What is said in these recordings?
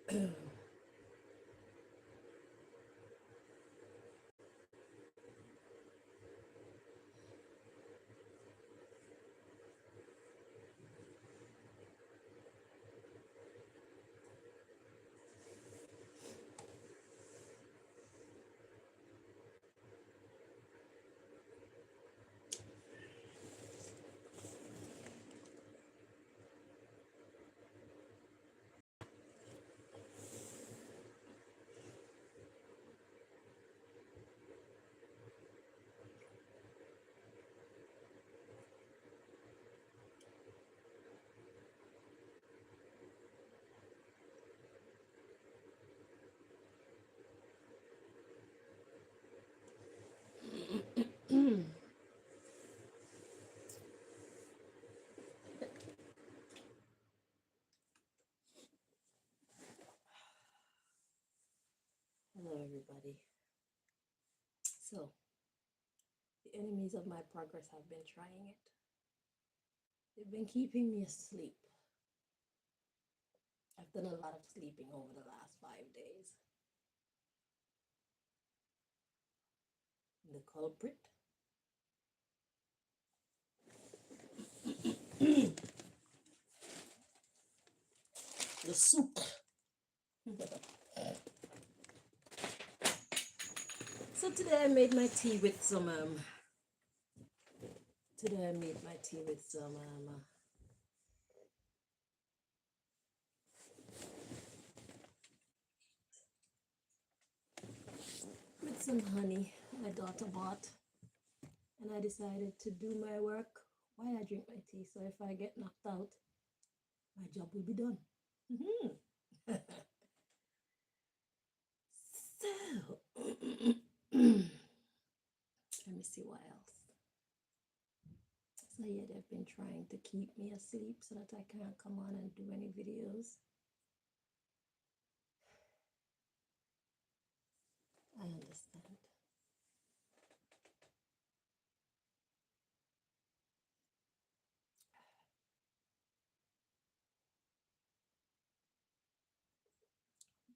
Hello, everybody. So, the enemies of my progress have been trying it. They've been keeping me asleep. I've done a lot of sleeping over the last 5 days. The culprit? The soup. So today I made my tea with some with some honey my daughter bought, and I decided to do my work while I drink my tea, so if I get knocked out, my job will be done. So let me see what else. So yeah, they've been trying to keep me asleep so that I can't come on and do any videos. I understand.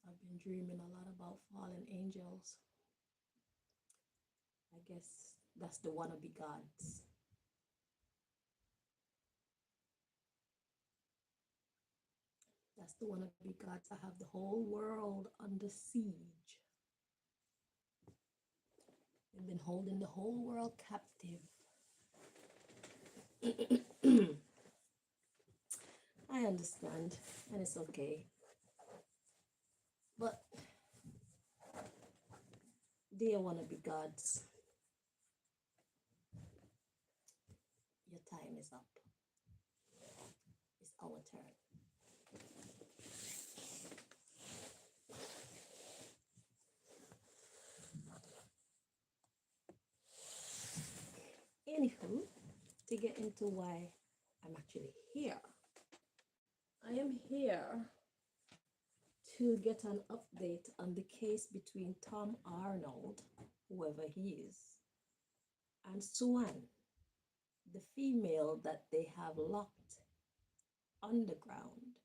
I've been dreaming a lot about fallen angels. I guess that's the wannabe gods. That's the wannabe gods that have the whole world under siege. They've been holding the whole world captive. I understand, and it's okay. But dear wannabe gods, your time is up. It's our turn. Anywho, to get into why I'm actually here, I am here to get an update on the case between Tom Arnold, whoever he is, and Suanne, the female that they have locked underground,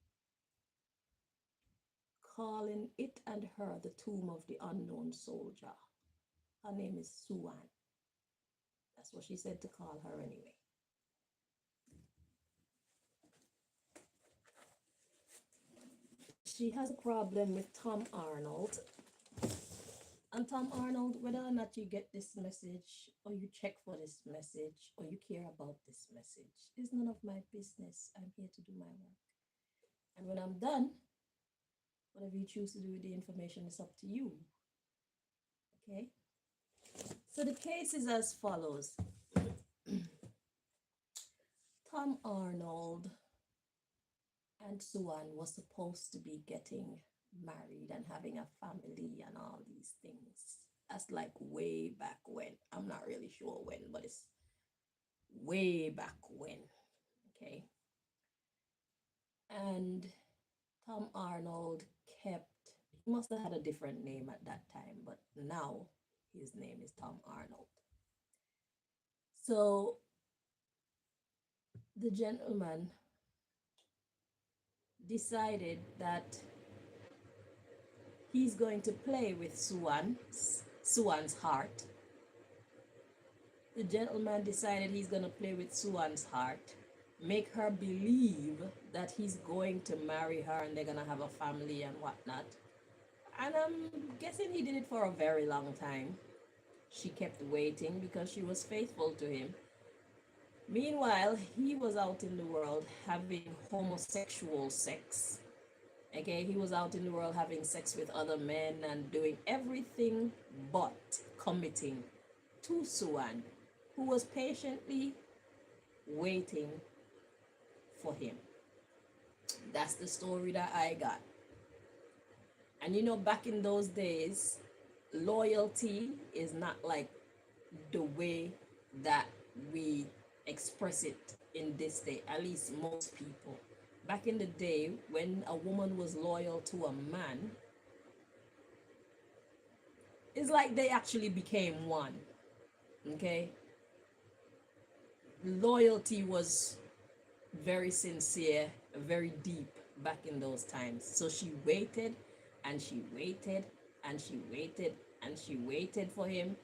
calling it and her the tomb of the unknown soldier. Her name is Suanne. That's what she said to call her anyway. She has a problem with Tom Arnold. And Tom Arnold, whether or not you get this message, or you check for this message, or you care about this message, is none of my business. I'm here to do my work. And when I'm done, whatever you choose to do with the information is up to you. Okay? So the case is as follows. Tom Arnold and Suanne was supposed to be getting married and having a family and all these things. That's like way back when. I'm not really sure when, but it's way back when. Okay. And Tom Arnold he must have had a different name at that time, but now his name is Tom Arnold. So the gentleman decided that he's going to play with Suanne's heart. The gentleman decided he's going to play with Suanne's heart, make her believe that he's going to marry her and they're going to have a family and whatnot. And I'm guessing he did it for a very long time. She kept waiting because she was faithful to him. Meanwhile, he was out in the world having homosexual sex. Okay, he was out in the world having sex with other men and doing everything but committing to Suanne, who was patiently waiting for him. That's the story that I got. And you know, back in those days, loyalty is not like the way that we express it in this day, at least most people. Back in the day, when a woman was loyal to a man, it's like they actually became one. Okay? Loyalty was very sincere, very deep back in those times. So she waited and she waited and she waited and she waited for him.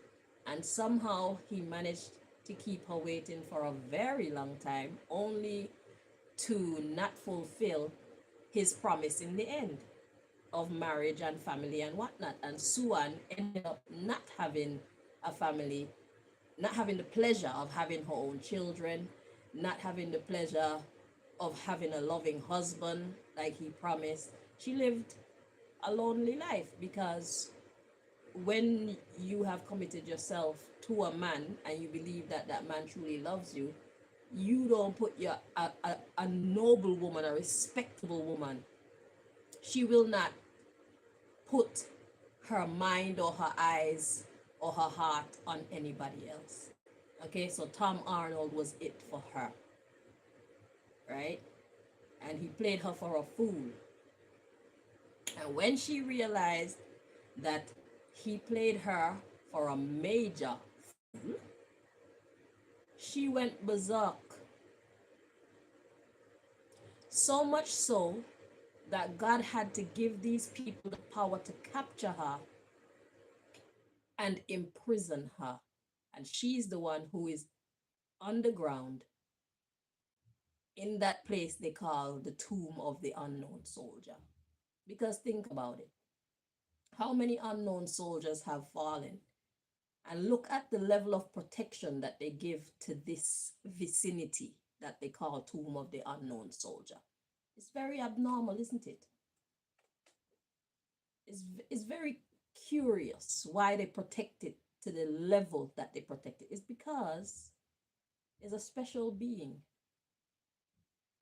And somehow he managed to keep her waiting for a very long time, only to not fulfill his promise in the end of marriage and family and whatnot. And Suan ended up not having a family, not having the pleasure of having her own children, not having the pleasure of having a loving husband like he promised. She lived a lonely life because when you have committed yourself to a man and you believe that that man truly loves you, you don't put a noble woman, a respectable woman. She will not put her mind or her eyes or her heart on anybody else. Okay, so Tom Arnold was it for her, right? And he played her for a fool. And when she realized that he played her for a major fool, she went berserk. So much so that God had to give these people the power to capture her and imprison her. And she's the one who is underground in that place they call the tomb of the unknown soldier. Because think about it. How many unknown soldiers have fallen? And look at the level of protection that they give to this vicinity that they call tomb of the unknown soldier. It's very abnormal, isn't it? It's very curious why they protect it to the level that they protect it. It's because it's a special being,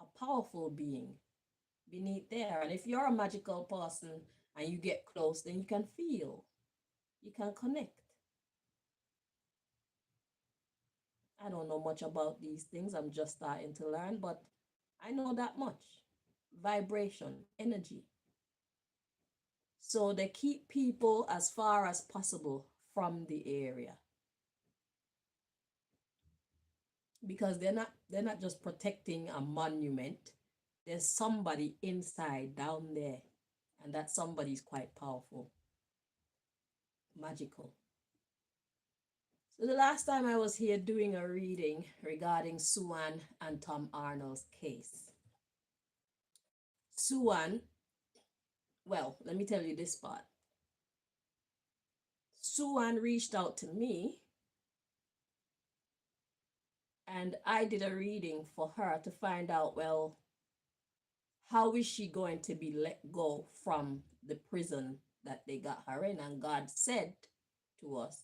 a powerful being beneath there. And if you're a magical person and you get close, then you can feel, you can connect. I don't know much about these things. I'm just starting to learn, but I know that much. Vibration, energy. So they keep people as far as possible from the area. Because they're not just protecting a monument. There's somebody inside down there. And that somebody is quite powerful. Magical. So the last time I was here doing a reading regarding Suanne and Tom Arnold's case. Suanne, well, let me tell you this part. Suanne reached out to me and I did a reading for her to find out, well, how is she going to be let go from the prison that they got her in? And God said to us,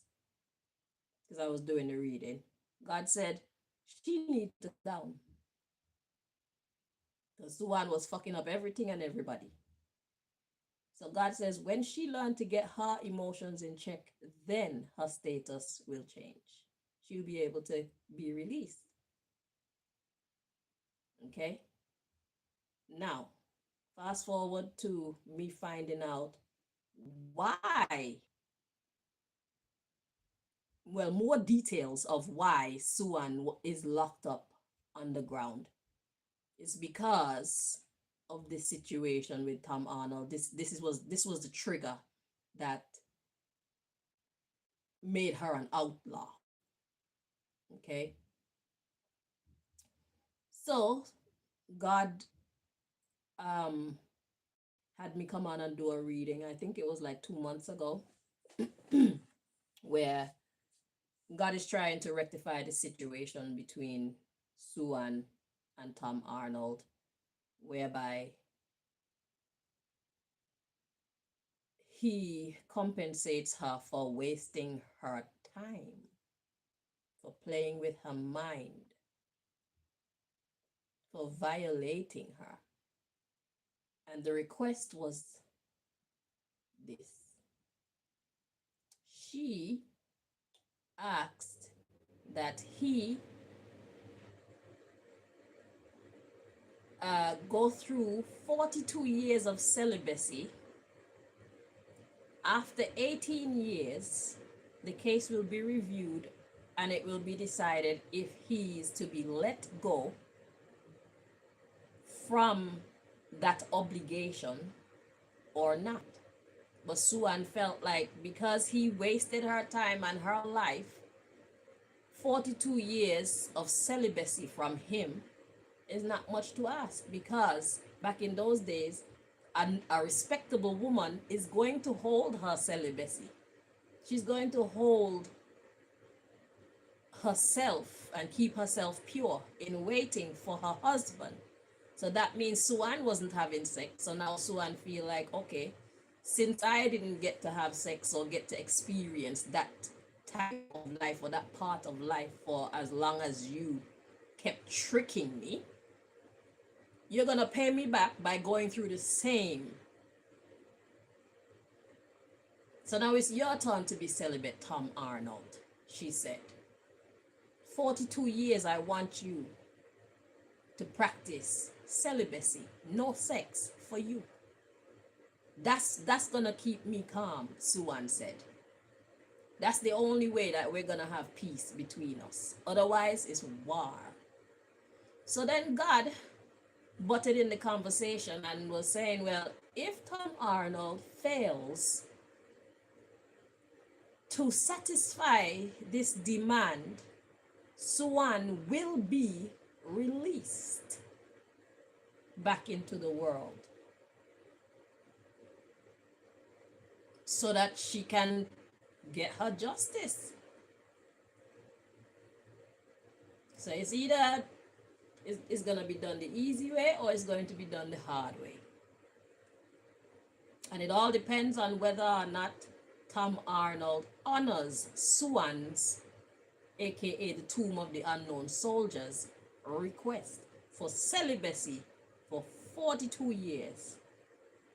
because I was doing the reading, God said, she needs to come down. Because Suanne was fucking up everything and everybody. So God says, when she learned to get her emotions in check, then her status will change. She'll be able to be released. Okay? Now, fast forward to me finding out why. Well, more details of why Suanne is locked up underground. It's because of this situation with Tom Arnold. This was the trigger that made her an outlaw. Okay. So God um had me come on and do a reading. I think it was like 2 months ago, where God is trying to rectify the situation between Suanne and Tom Arnold, whereby he compensates her for wasting her time, for playing with her mind, for violating her. And the request was this. She asked that he go through 42 years of celibacy. After 18 years, the case will be reviewed and it will be decided if he is to be let go from that obligation or not. But Suanne felt like because he wasted her time and her life, 42 years of celibacy from him is not much to ask, because back in those days, a respectable woman is going to hold her celibacy. She's going to hold herself and keep herself pure in waiting for her husband. So that means Suanne wasn't having sex. So now Suanne feel like, okay, since I didn't get to have sex or get to experience that type of life or that part of life for as long as you kept tricking me, you're going to pay me back by going through the same. So now it's your turn to be celibate, Tom Arnold, she said. 42 years I want you to practice celibacy, no sex for you. That's gonna keep me calm, Suanne said. That's the only way that we're gonna have peace between us. Otherwise, it's war. So then God butted in the conversation and was saying, well, if Tom Arnold fails to satisfy this demand, Suanne will be released back into the world so that she can get her justice. So it's either it's going to be done the easy way or it's going to be done the hard way. And it all depends on whether or not Tom Arnold honors Suanne's, a.k.a. the Tomb of the Unknown Soldiers, request for celibacy for 42 years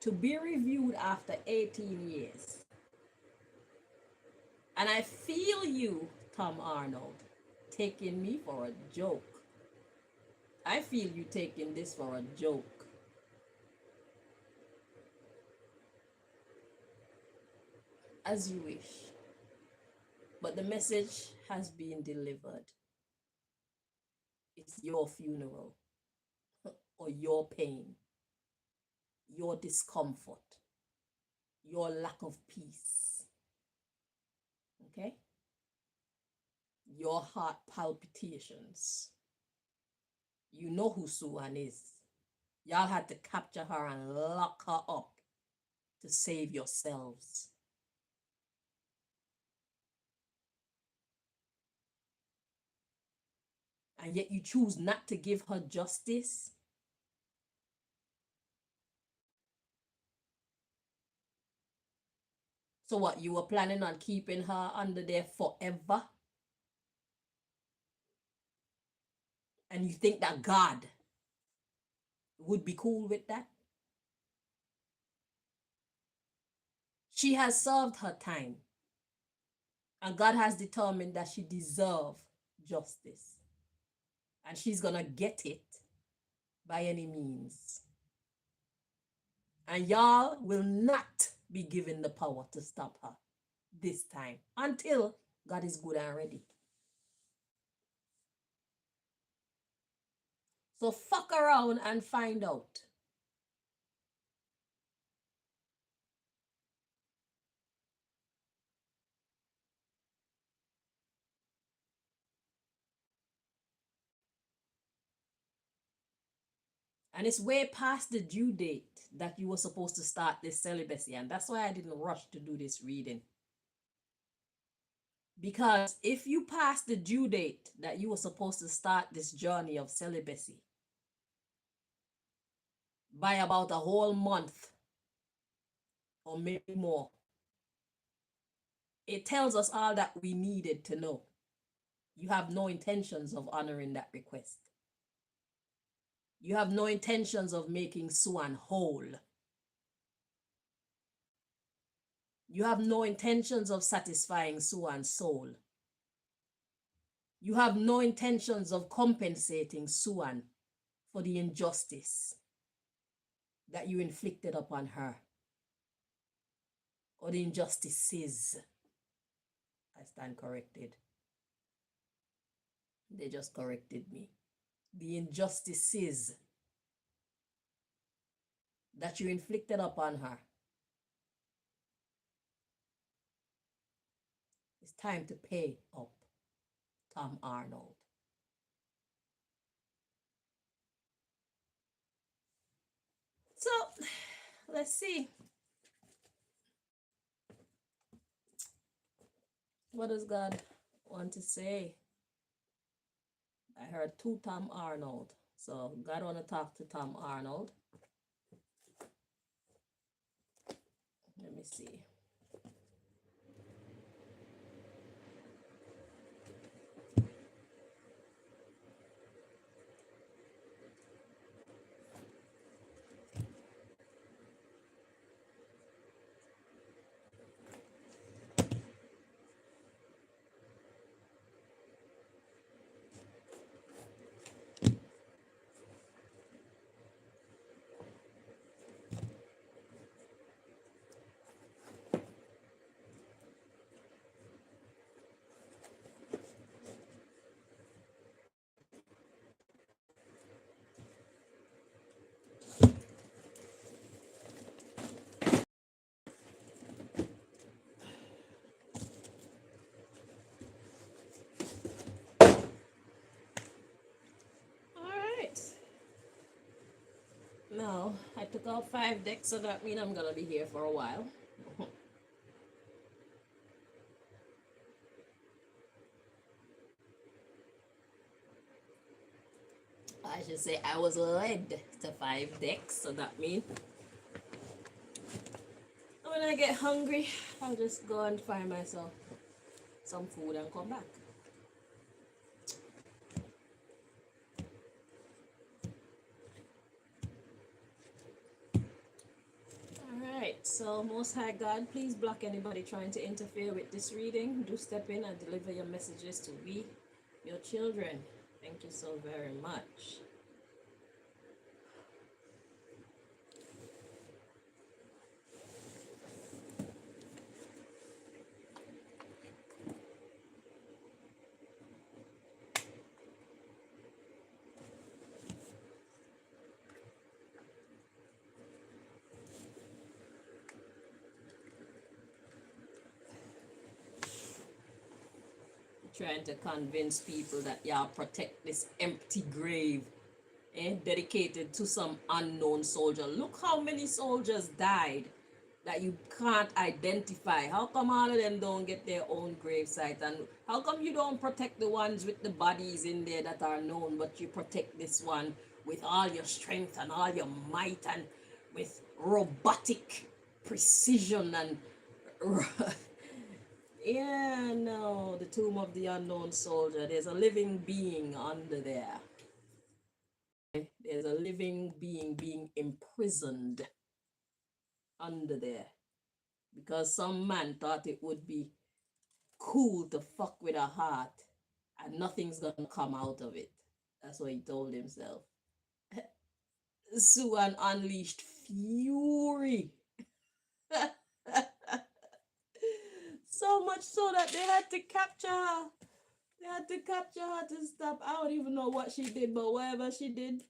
to be reviewed after 18 years. And I feel you, Tom Arnold, taking me for a joke. I feel you taking this for a joke. As you wish. But the message has been delivered. It's your funeral, or your pain, your discomfort, your lack of peace. Okay? Your heart palpitations. You know who Suanne is. Y'all had to capture her and lock her up to save yourselves. And yet you choose not to give her justice. So what, you were planning on keeping her under there forever? And you think that God would be cool with that? She has served her time. And God has determined that she deserves justice. And she's going to get it by any means. And y'all will not be given the power to stop her this time until God is good and ready. So fuck around and find out. And it's way past the due date that you were supposed to start this celibacy. And that's why I didn't rush to do this reading. Because if you pass the due date that you were supposed to start this journey of celibacy by about a whole month or maybe more, it tells us all that we needed to know. You have no intentions of honoring that request. You have no intentions of making Suanne whole. You have no intentions of satisfying Suanne's soul. You have no intentions of compensating Suanne for the injustice that you inflicted upon her, or the injustices. I stand corrected. They just corrected me. The injustices that you inflicted upon her. It's time to pay up, Tom Arnold. So, let's see. What does God want to say? I heard to Tom Arnold. So, God want to talk to Tom Arnold. Let me see. Now, I took out 5 decks, so that means I'm going to be here for a while. I should say I was led to 5 decks, so that means when I get hungry, I'll just go and find myself some food and come back. Alright, so Most High God, please block anybody trying to interfere with this reading. Do step in and deliver your messages to we, your children. Thank you so very much. Trying to convince people that y'all protect this empty grave, dedicated to some unknown soldier. Look how many soldiers died that you can't identify. How come all of them don't get their own grave site? And how come you don't protect the ones with the bodies in there that are known, but you protect this one with all your strength and all your might and with robotic precision and yeah, no, the tomb of the unknown soldier. There's a living being under there. There's a living being being imprisoned under there. Because some man thought it would be cool to fuck with a heart and nothing's gonna come out of it. That's what he told himself. Suanne unleashed fury. So much so that they had to capture her. They had to capture her to stop. I don't even know what she did, but whatever she did,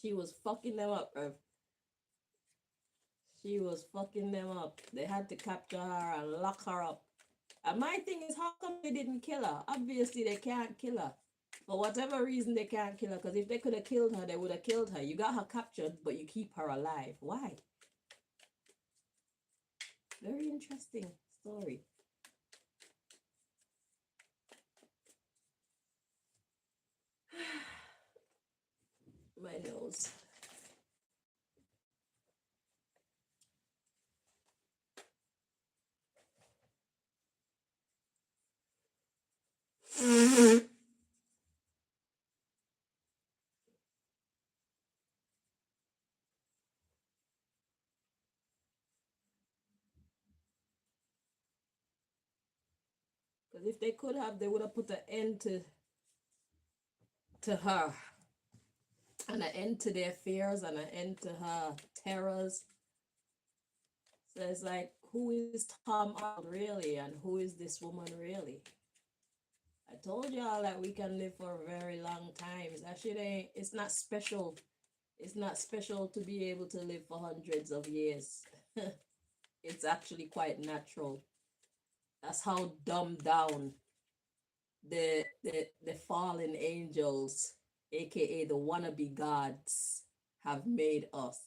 she was fucking them up, bro. She was fucking them up. They had to capture her and lock her up. And my thing is, how come they didn't kill her? Obviously, they can't kill her. For whatever reason, they can't kill her. Because if they could have killed her, they would have killed her. You got her captured, but you keep her alive. Why? Very interesting story. My nose. Because if they could have, they would have put an end to her. And an end to their fears and an end to her terrors. So it's like, who is Tom Arnold really? And who is this woman really? I told y'all that we can live for a very long time. That shit ain't, it's not special. It's not special to be able to live for hundreds of years. It's actually quite natural. That's how dumbed down the fallen angels, aka the wannabe gods, have made us.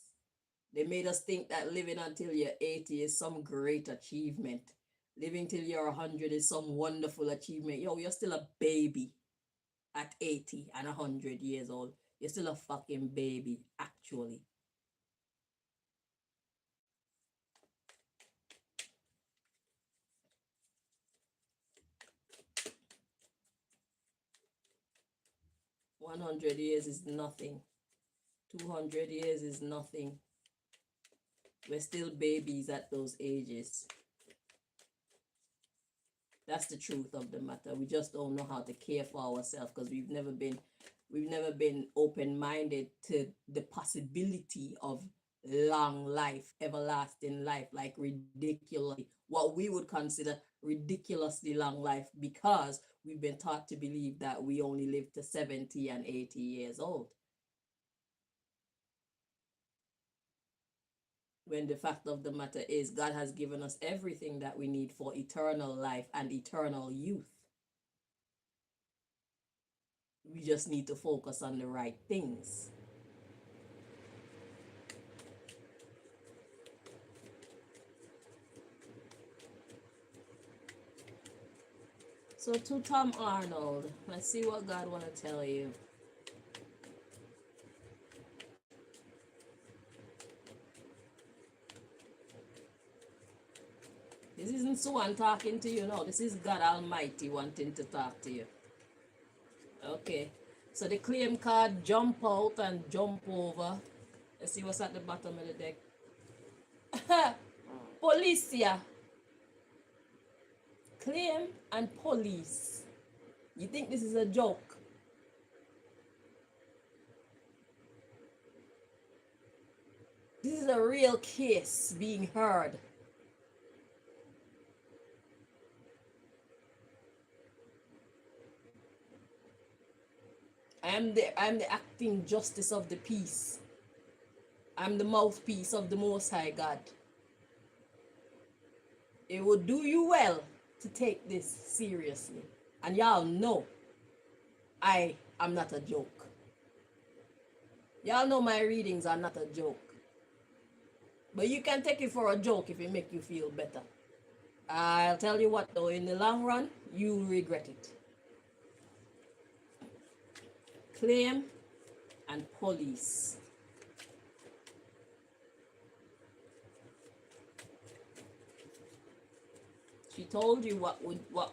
They made us think that living until you're 80 is some great achievement. Living till you're 100 is some wonderful achievement. Yo, you're still a baby at 80 and 100 years old. You're still a fucking baby, actually. $100 is nothing. 200 years is nothing. We're still babies at those ages. That's the truth of the matter. We just don't know how to care for ourselves because we've never been open-minded to the possibility of long life, everlasting life, like ridiculously, what we would consider ridiculously long life, because we've been taught to believe that we only live to 70 and 80 years old. When the fact of the matter is, God has given us everything that we need for eternal life and eternal youth. We just need to focus on the right things. So to Tom Arnold, let's see what God want to tell you. This isn't Suanne talking to you, no. This is God Almighty wanting to talk to you. Okay. So the claim card, jump out and jump over. Let's see what's at the bottom of the deck. Policia. Claim and police. You think this is a joke? This is a real case being heard. I'm the acting justice of the peace. I'm the mouthpiece of the Most High God. It would do you well to take this seriously. And y'all know I am not a joke. Y'all know my readings are not a joke. But you can take it for a joke if it make you feel better. I'll tell you what though, in the long run, you'll regret it. Claim and police. She told you what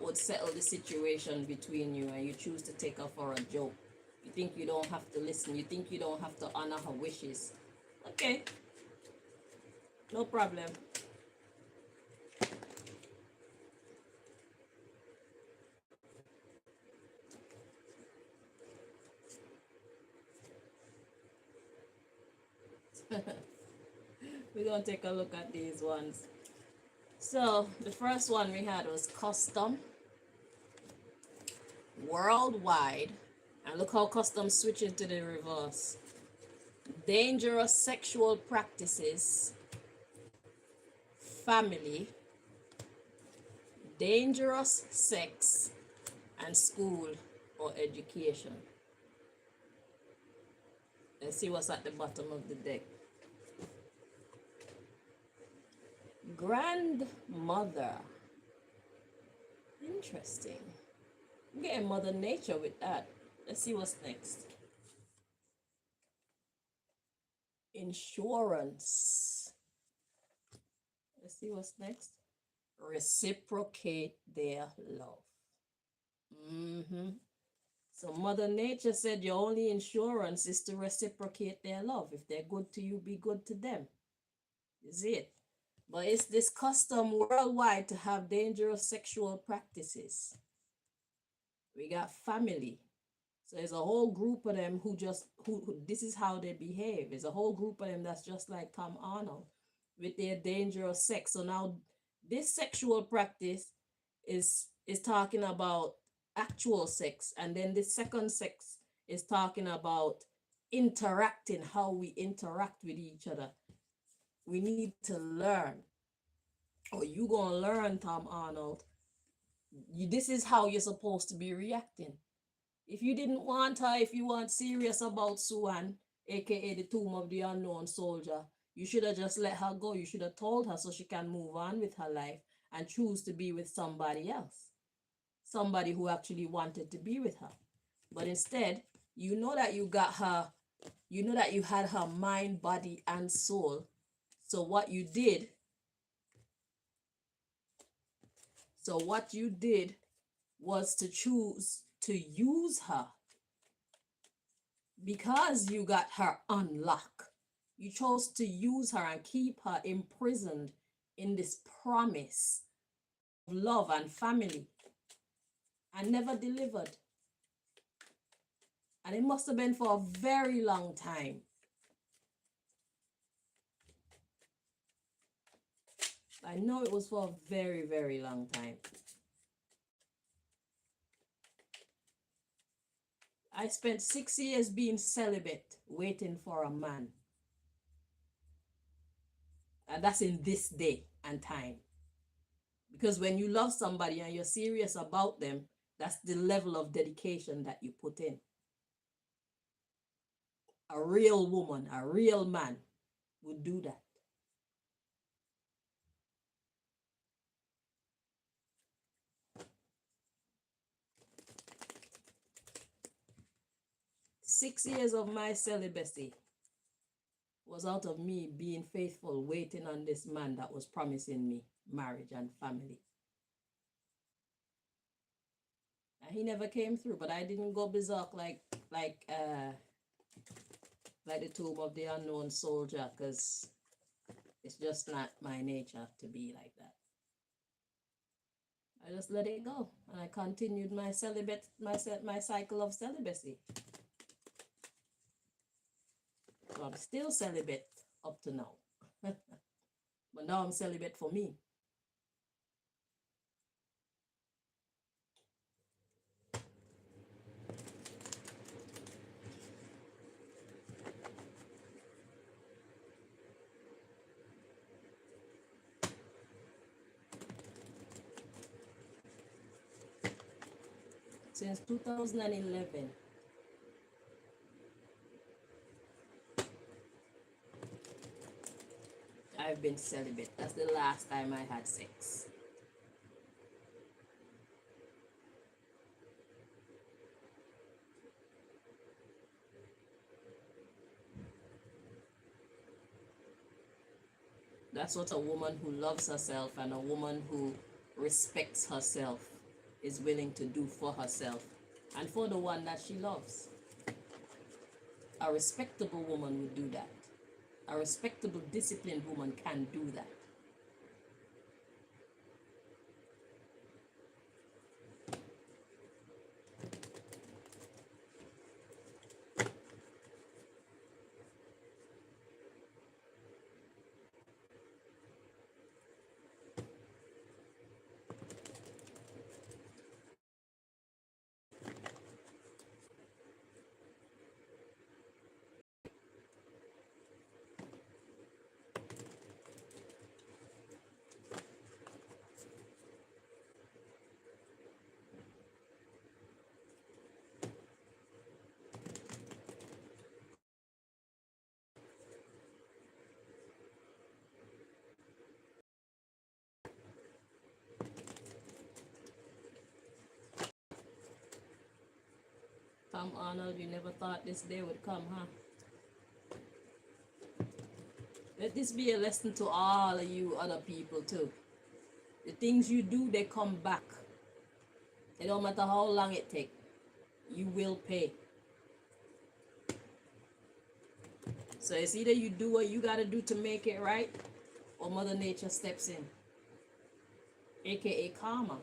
would settle the situation between you, and you choose to take her for a joke. You think you don't have to listen. You think you don't have to honor her wishes. Okay. No problem. We're going to take a look at these ones. So, the first one we had was custom. Worldwide. And look how custom switching to the reverse. Dangerous sexual practices. Family. Dangerous sex. And school more education. Let's see what's at the bottom of the deck. Grandmother. Interesting. I'm getting Mother Nature with that. Let's see what's next. Insurance. Let's see what's next. Reciprocate their love. So Mother Nature said your only insurance is to reciprocate their love. If they're good to you, be good to them. Is it? But it's this custom worldwide to have dangerous sexual practices. We got family. So there's a whole group of them who this is how they behave. There's a whole group of them that's just like Tom Arnold with their dangerous sex. So now this sexual practice is talking about actual sex, and then the second sex is talking about interacting, how we interact with each other. We need to learn, or you gonna learn, Tom Arnold. This is how you're supposed to be reacting. If you didn't want her, if you weren't serious about Suanne, a.k.a. the tomb of the unknown soldier, you should have just let her go. You should have told her so she can move on with her life and choose to be with somebody else. Somebody who actually wanted to be with her. But instead, you know that you got her, you know that you had her mind, body, and soul. So what you did was to choose to use her. Because you got her unlocked, you chose to use her and keep her imprisoned in this promise of love and family, and never delivered. And it must have been for a very long time. I know it was for a very, very long time. I spent 6 years being celibate, waiting for a man. And that's in this day and time. Because when you love somebody and you're serious about them, that's the level of dedication that you put in. A real woman, a real man would do that. Six years of my celibacy was out of me being faithful, waiting on this man that was promising me marriage and family. And he never came through, but I didn't go berserk like the tomb of the unknown soldier, because it's just not my nature to be like that. I just let it go, and I continued my cycle of celibacy. So I'm still celibate up to now. But now I'm celibate for me. Since 2011. I've been celibate. That's the last time I had sex. That's what a woman who loves herself and a woman who respects herself is willing to do for herself and for the one that she loves. A respectable woman would do that. A respectable, disciplined woman can do that. Tom Arnold, you never thought this day would come, huh? Let this be a lesson to all of you other people too. The things you do, they come back. It don't matter how long it takes. You will pay. So it's either you do what you gotta do to make it right, or Mother Nature steps in, a.k.a. karma.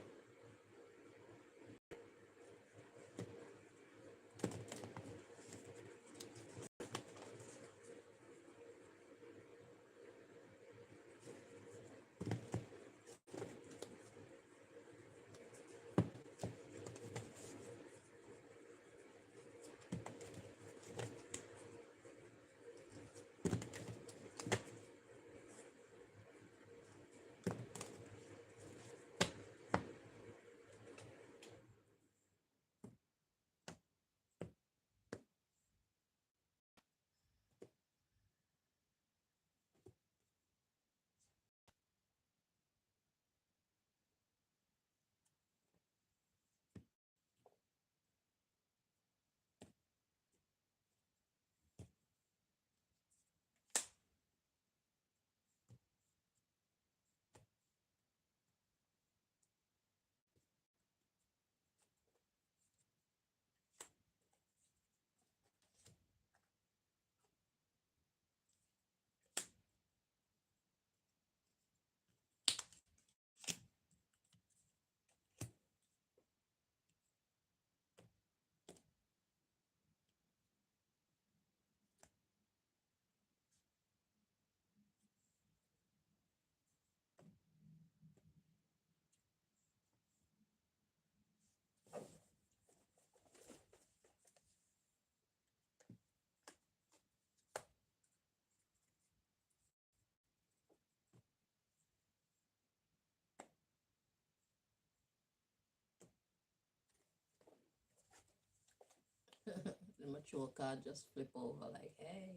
The mature card just flip over like, hey.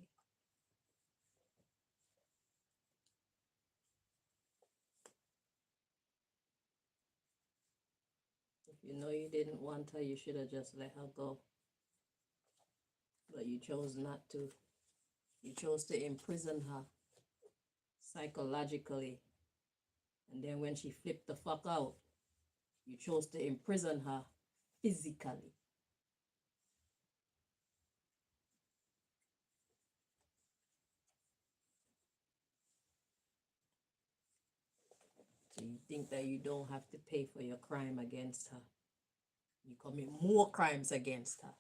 If you know you didn't want her, you should have just let her go. But you chose not to. You chose to imprison her psychologically. And then when she flipped the fuck out, you chose to imprison her physically. So you think that you don't have to pay for your crime against her. You commit more crimes against her.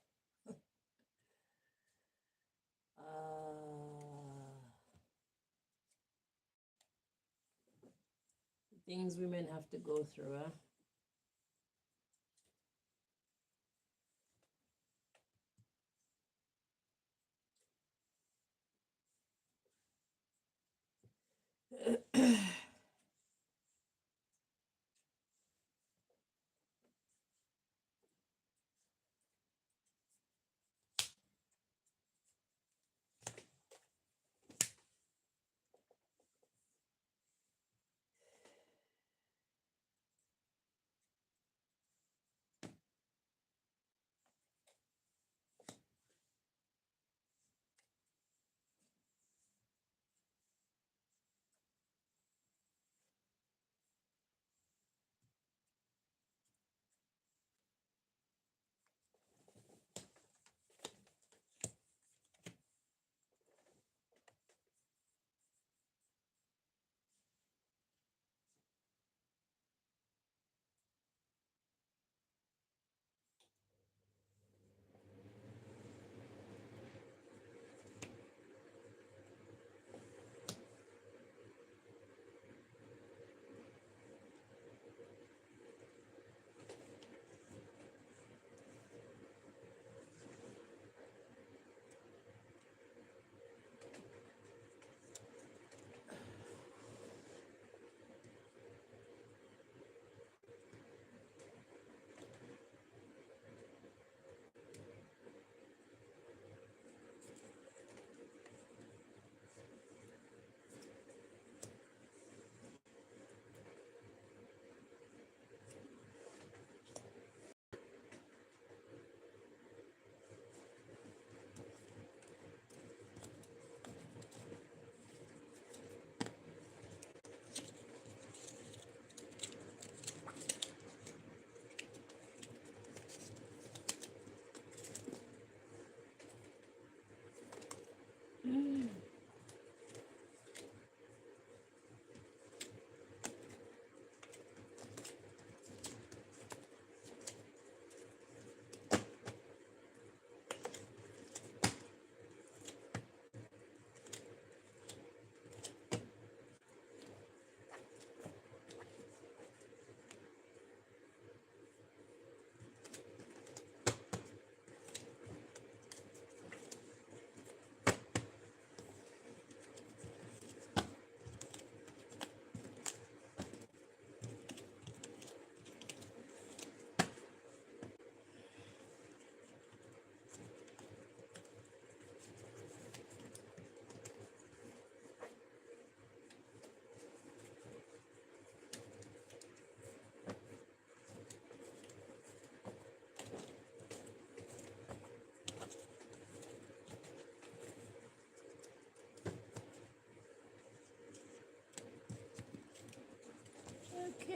Things women have to go through, huh?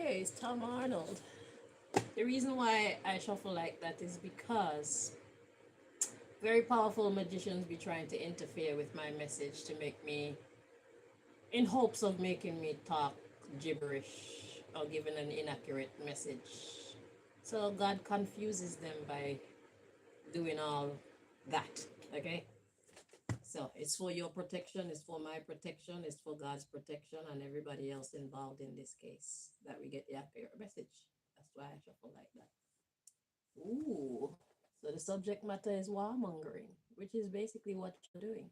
Okay, it's Tom Arnold. The reason why I shuffle like that is because very powerful magicians be trying to interfere with my message to make me, in hopes of making me talk gibberish or giving an inaccurate message. So God confuses them by doing all that. Okay? So it's for your protection, it's for my protection, it's for God's protection, and everybody else involved in this case that we get the accurate message. That's why I shuffle like that. Ooh. So the subject matter is warmongering, which is basically what you're doing.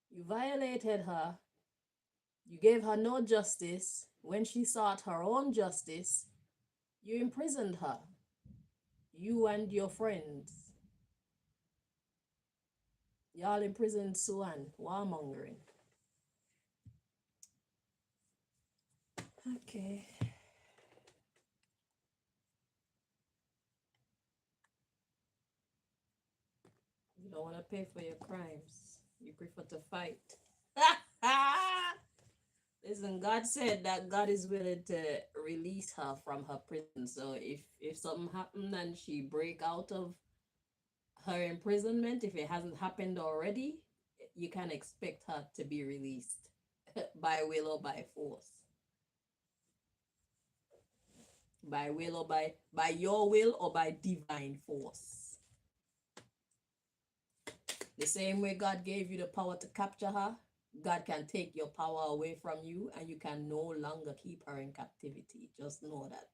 You violated her, you gave her no justice. When she sought her own justice, you imprisoned her. You and your friends. Y'all imprisoned Suanne, warmongering. Okay. You don't want to pay for your crimes. You prefer to fight. Listen, God said that God is willing to release her from her prison. So if something happened and she break out of her imprisonment, if it hasn't happened already, you can expect her to be released by will or by force. By will or by your will or by divine force. The same way God gave you the power to capture her, God can take your power away from you and you can no longer keep her in captivity. Just know that.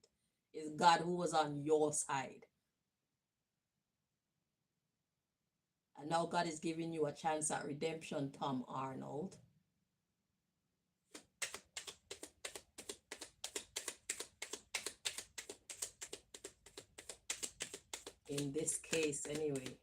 It's God who was on your side. And now God is giving you a chance at redemption, Tom Arnold. In this case, anyway.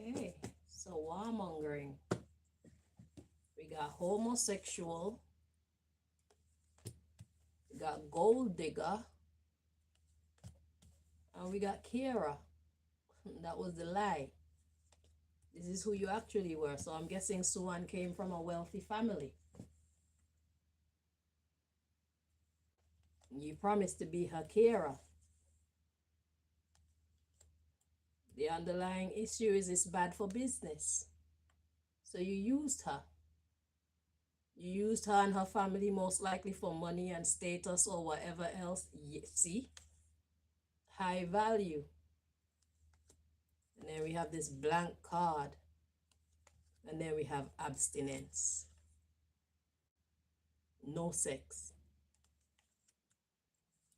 Okay, so warmongering. We got homosexual. We got gold digger. And we got Kira. That was the lie. This is who you actually were. So I'm guessing Suanne came from a wealthy family. You promised to be her Kira. The underlying issue is it's bad for business. So you used her. You used her and her family most likely for money and status or whatever else. See? High value. And then we have this blank card. And then we have abstinence. No sex.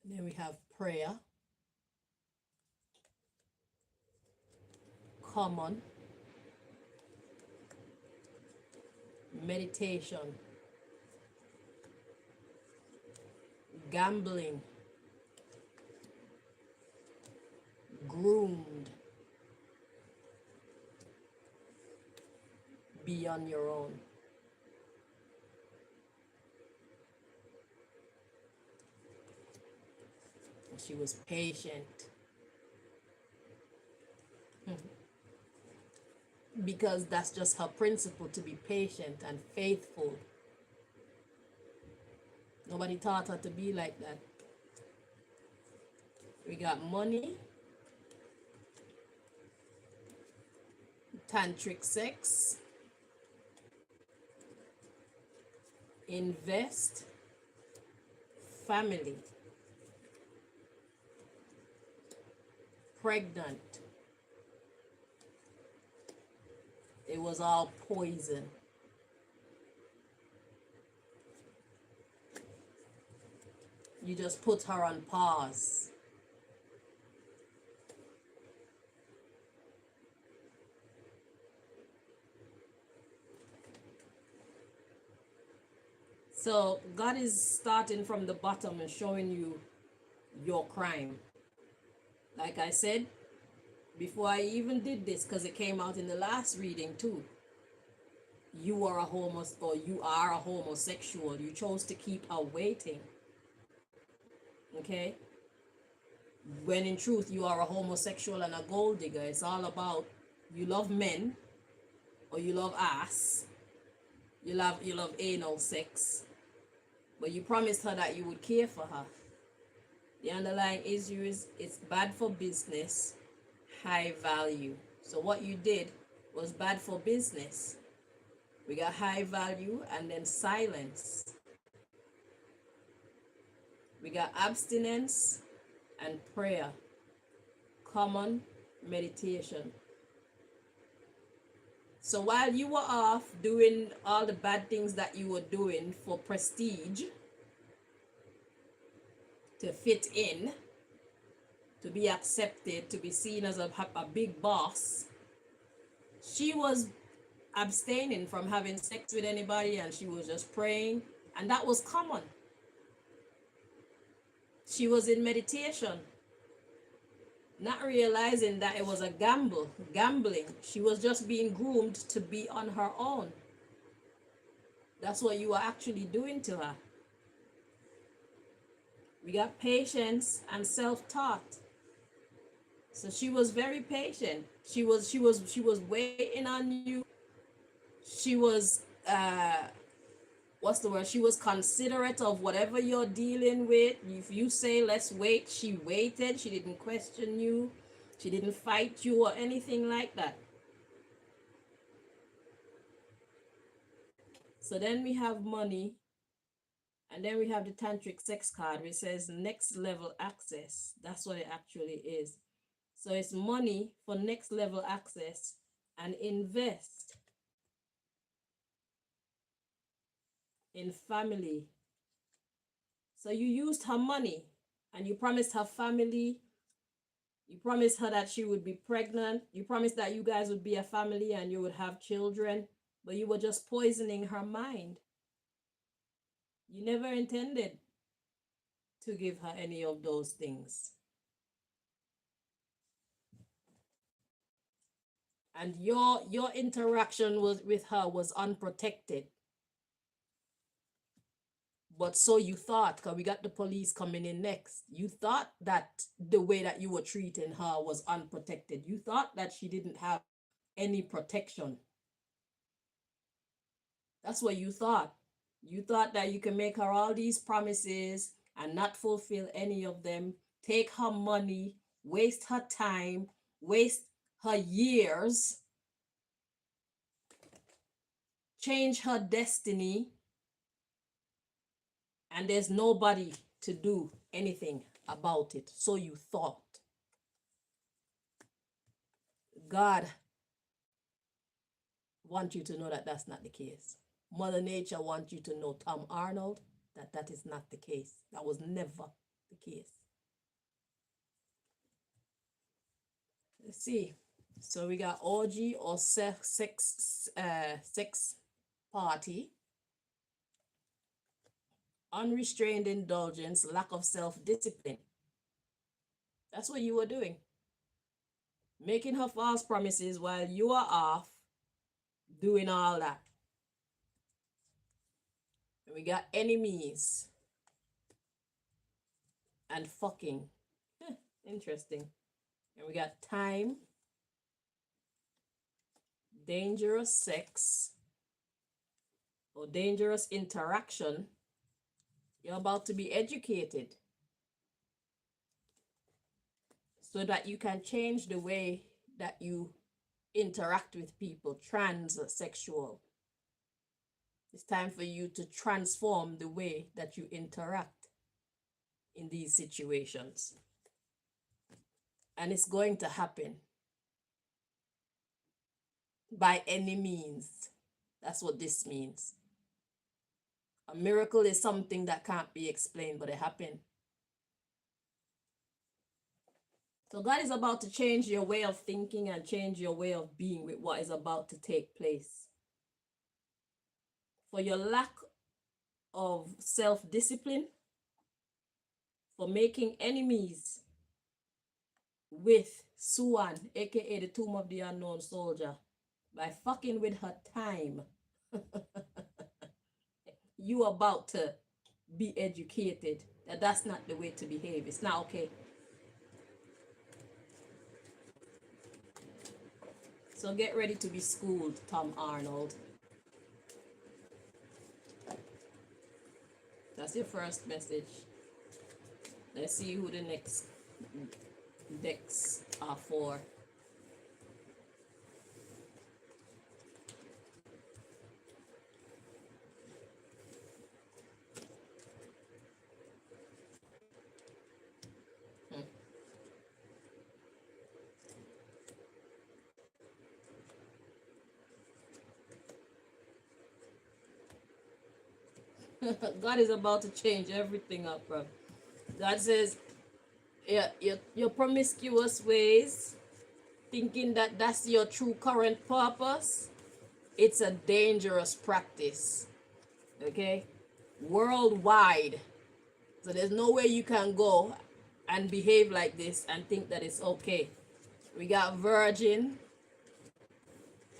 And then we have prayer. Common. Meditation. Gambling. Groomed. Be on your own. She was patient. Because that's just her principle, to be patient and faithful. Nobody taught her to be like that. We got money, tantric sex, invest, family, pregnant. It was all poison. You just put her on pause. So God is starting from the bottom and showing you your crime. Like I said, before I even did this, because it came out in the last reading too, you are a homosexual. You chose to keep awaiting. Okay? When in truth you are a homosexual and a gold digger. It's all about you love men or you love ass. You love anal sex. But you promised her that you would care for her. The underlying issue is it's bad for business, high value. So what you did was bad for business. We got high value and then silence. We got abstinence and prayer, common meditation. So while you were off doing all the bad things that you were doing for prestige, to fit in, to be accepted, to be seen as a big boss, she was abstaining from having sex with anybody and she was just praying. And that was common. She was in meditation, not realizing that it was a gambling. She was just being groomed to be on her own. That's what you were actually doing to her. We got patience and self-taught. So she was very patient. She was waiting on you. She was what's the word? She was considerate of whatever you're dealing with. If you say let's wait, she waited. She didn't question you. She didn't fight you or anything like that. So then we have money. And then we have the tantric sex card, which says next level access. That's what it actually is. So it's money for next level access and invest in family. So you used her money and you promised her family. You promised her that she would be pregnant. You promised that you guys would be a family and you would have children, but you were just poisoning her mind. You never intended to give her any of those things. And your interaction with her was unprotected. But so you thought, because we got the police coming in next, you thought that the way that you were treating her was unprotected. You thought that she didn't have any protection. That's what you thought. You thought that you can make her all these promises and not fulfill any of them, take her money, waste her time, waste her years, change her destiny, and there's nobody to do anything about it. So you thought. God wants you to know that that's not the case. Mother Nature wants you to know, Tom Arnold, that that is not the case. That was never the case. Let's see. So we got orgy or sex party, unrestrained indulgence, lack of self-discipline. That's what you were doing. Making her false promises while you are off doing all that. And we got enemies and fucking. Interesting. And we got time, dangerous sex, or dangerous interaction. You're about to be educated so that you can change the way that you interact with people. Transsexual. It's time for you to transform the way that you interact in these situations. And it's going to happen by any means. That's what this means. A miracle is something that can't be explained, but it happened. So God is about to change your way of thinking and change your way of being with what is about to take place. For your lack of self-discipline, for making enemies with Suanne, aka the Tomb of the Unknown Soldier, by fucking with her time. You about to be educated that that's not the way to behave. It's not okay. So get ready to be schooled, Tom Arnold. That's your first message. Let's see who the next decks are for. God is about to change everything up, bro. God says, yeah, your promiscuous ways, thinking that that's your true current purpose, it's a dangerous practice. Okay? Worldwide. So there's no way you can go and behave like this and think that it's okay. We got virgin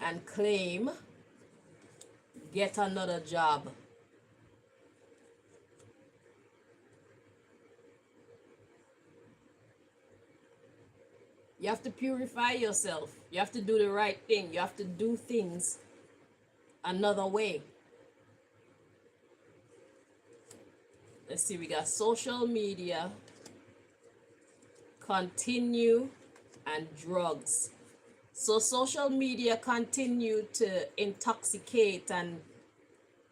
and claim, get another job. You have to purify yourself. You have to do the right thing. You have to do things another way. Let's see, we got social media, continue, and drugs. So social media continue to intoxicate and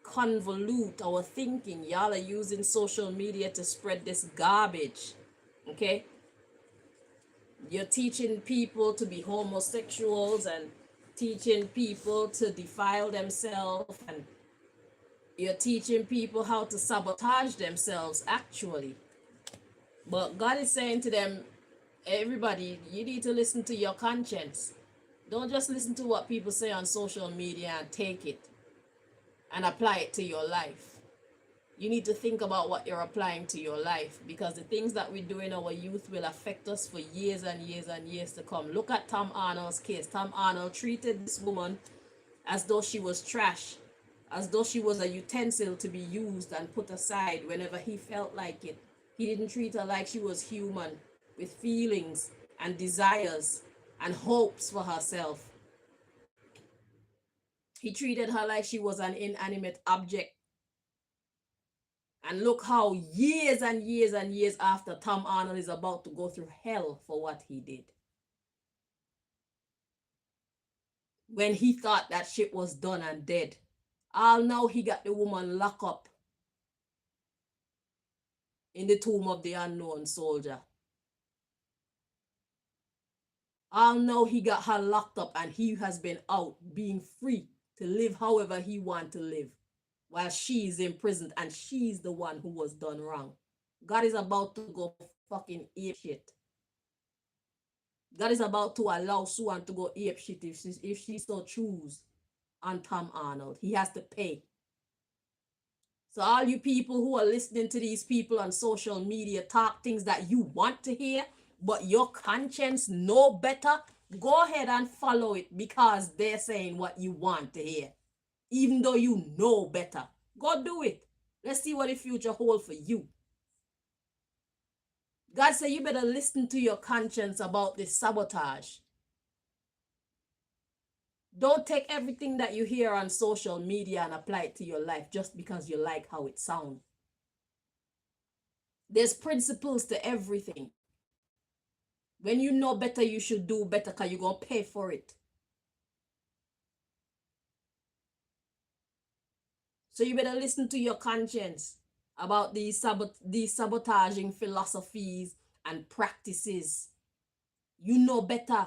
convolute our thinking. Y'all are using social media to spread this garbage. Okay? You're teaching people to be homosexuals and teaching people to defile themselves, and you're teaching people how to sabotage themselves, actually. But God is saying to them, everybody, you need to listen to your conscience. Don't just listen to what people say on social media and take it and apply it to your life. You need to think about what you're applying to your life, because the things that we do in our youth will affect us for years and years and years to come. Look at Tom Arnold's case. Tom Arnold treated this woman as though she was trash, as though she was a utensil to be used and put aside whenever he felt like it. He didn't treat her like she was human, with feelings and desires and hopes for herself. He treated her like she was an inanimate object. And look how years and years and years after, Tom Arnold is about to go through hell for what he did. When he thought that shit was done and dead. All now he got the woman locked up in the Tomb of the Unknown Soldier. All now he got her locked up and he has been out being free to live however he wants to live, while she's imprisoned and she's the one who was done wrong. God is about to go fucking ape shit. God is about to allow Suanne to go ape shit if she so choose on Tom Arnold. He has to pay. So all you people who are listening to these people on social media talk things that you want to hear, but your conscience know better, go ahead and follow it because they're saying what you want to hear. Even though you know better. Go do it. Let's see what the future holds for you. God said you better listen to your conscience about this sabotage. Don't take everything that you hear on social media and apply it to your life just because you like how it sounds. There's principles to everything. When you know better, you should do better because you're going to pay for it. So you better listen to your conscience about these sabotaging philosophies and practices. You know better.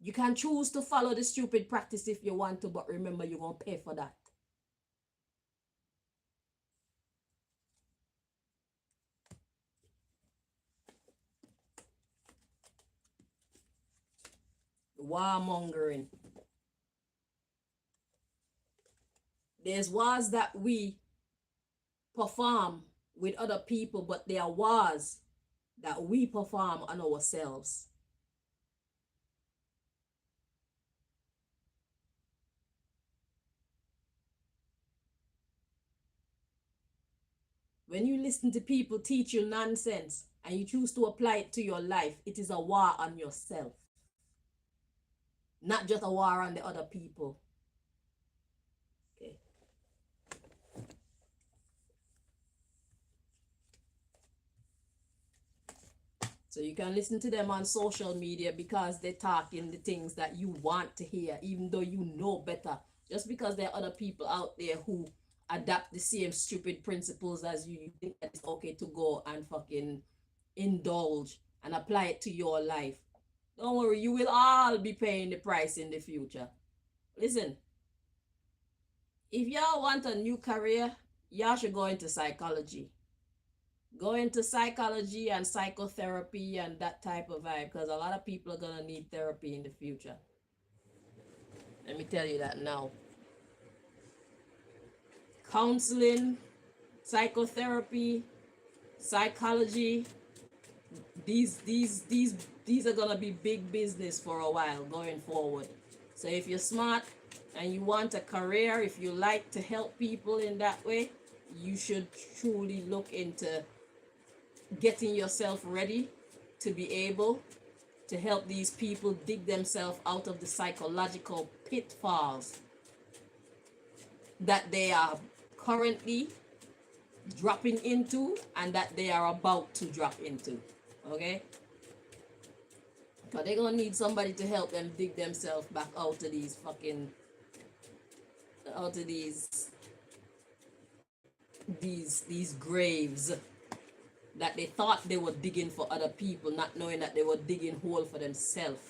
You can choose to follow the stupid practice if you want to, but remember, you're going to pay for that. Warmongering. There's wars that we perform with other people, but there are wars that we perform on ourselves. When you listen to people teach you nonsense and you choose to apply it to your life, it is a war on yourself, not just a war on the other people. Okay. So you can listen to them on social media because they're talking the things that you want to hear, even though you know better. Just because there are other people out there who adapt the same stupid principles as you think that it's okay to go and fucking indulge and apply it to your life. Don't worry, you will all be paying the price in the future. Listen, if y'all want a new career, y'all should go into psychology. Go into psychology and psychotherapy and that type of vibe, because a lot of people are going to need therapy in the future. Let me tell you that now. Counseling, psychotherapy, psychology, these are going to be big business for a while going forward. So if you're smart and you want a career, if you like to help people in that way, you should truly look into getting yourself ready to be able to help these people dig themselves out of the psychological pitfalls that they are currently dropping into and that they are about to drop into. Okay? Because they're going to need somebody to help them dig themselves back out of these fucking, out of these graves that they thought they were digging for other people, not knowing that they were digging hole for themselves.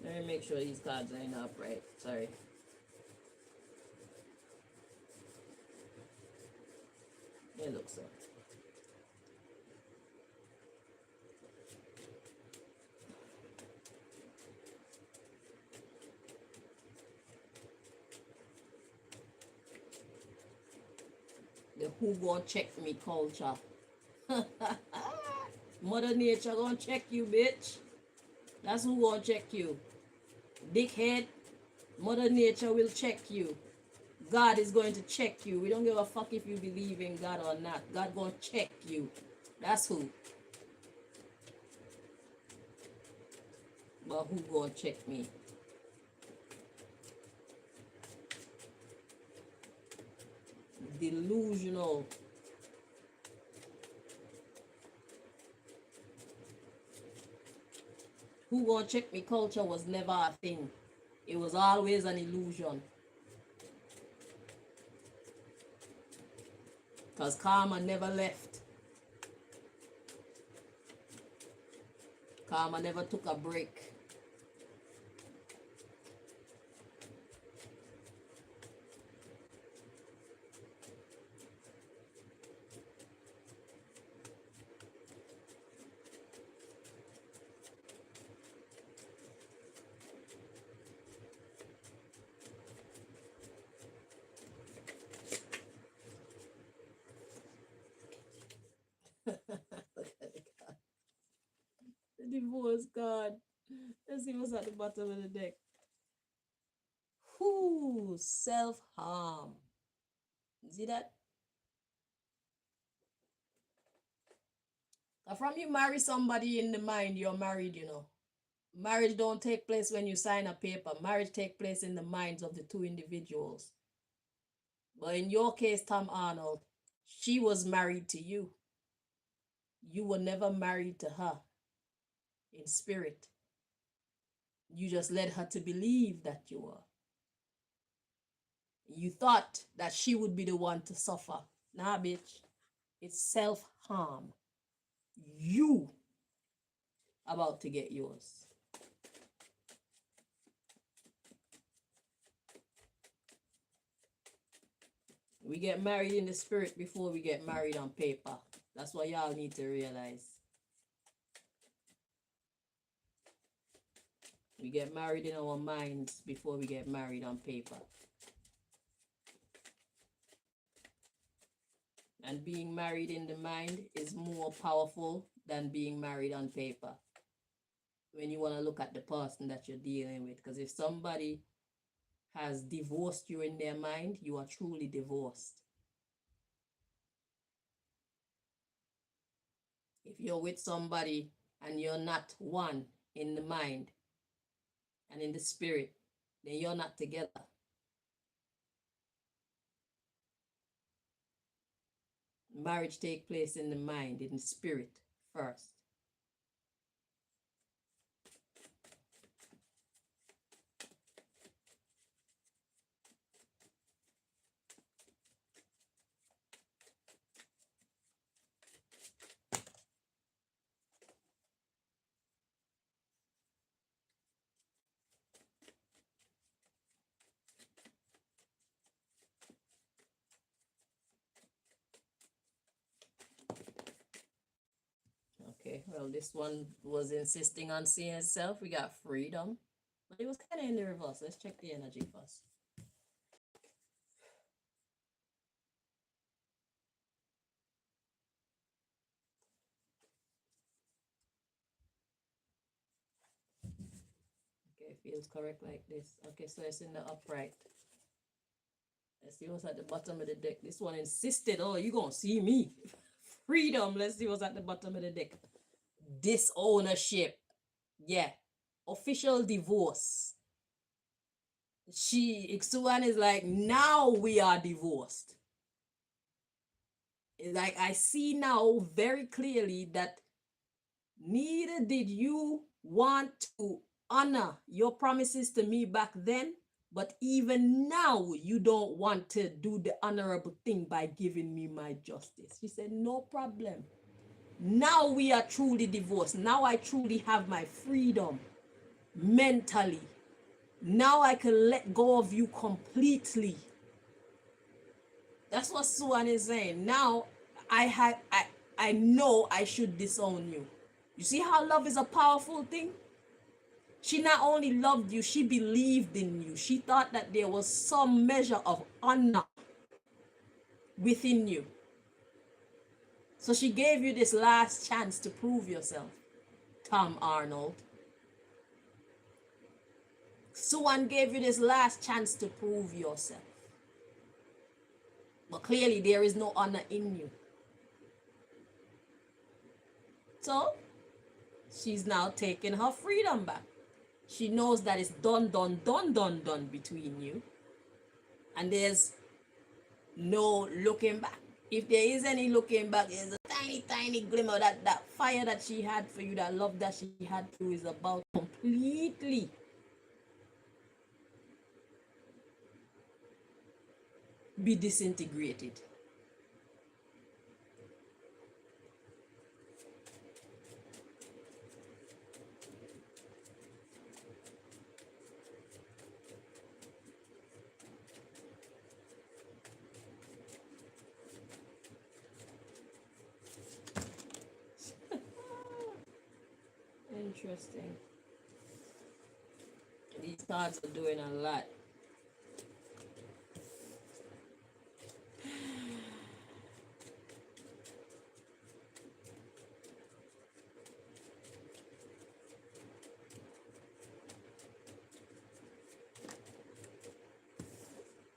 Let me make sure these cards line up right. Sorry. It looks so. The who gonna check me culture. Mother Nature gonna check you, bitch. That's who gonna check you. Dickhead. Mother Nature will check you. God is going to check you. We don't give a fuck if you believe in God or not. God gonna check you. That's who. But who gonna check me? Delusional. Who gonna check me culture was never a thing. It was always an illusion. Because karma never left. Karma never took a break. The divorce card. Let's see what's at the bottom of the deck. Whoo, self-harm. See that? From you marry somebody in the mind, you're married, you know. Marriage don't take place when you sign a paper. Marriage take place in the minds of the two individuals. But in your case, Tom Arnold, she was married to you. You were never married to her in spirit. You just led her to believe that you were. You thought that she would be the one to suffer. Nah, bitch. It's self-harm. You about to get yours. We get married in the spirit before we get married on paper. That's what y'all need to realize. We get married in our minds before we get married on paper. And being married in the mind is more powerful than being married on paper. When you want to look at the person that you're dealing with. Because if somebody has divorced you in their mind, you are truly divorced. If you're with somebody and you're not one in the mind and in the spirit, then you're not together. Marriage takes place in the mind, in the spirit first. Okay, well, this one was insisting on seeing itself. We got freedom, but it was kind of in the reverse. Let's check the energy first. Okay, feels correct like this. Okay, so it's in the upright. Let's see what's at the bottom of the deck. This one insisted, oh, you gonna see me. Freedom. Let's see what's at the bottom of the deck. Disownership. Yeah. Official divorce. Suanne is like, now we are divorced. It's like, I see now very clearly that neither did you want to honor your promises to me back then, but even now you don't want to do the honorable thing by giving me my justice. She said, no problem. Now we are truly divorced. Now I truly have my freedom mentally. Now I can let go of you completely. That's what Suanne is saying. Now I know I should disown you. You see how love is a powerful thing? She not only loved you, she believed in you. She thought that there was some measure of honor within you. So she gave you this last chance to prove yourself, Tom Arnold. Suanne gave you this last chance to prove yourself. But clearly there is no honor in you. So she's now taking her freedom back. She knows that it's done between you. And there's no looking back. If there is any looking back, there's a tiny glimmer that fire that she had for you, that love that she had for you is about completely be disintegrated. Interesting. These cards are doing a lot.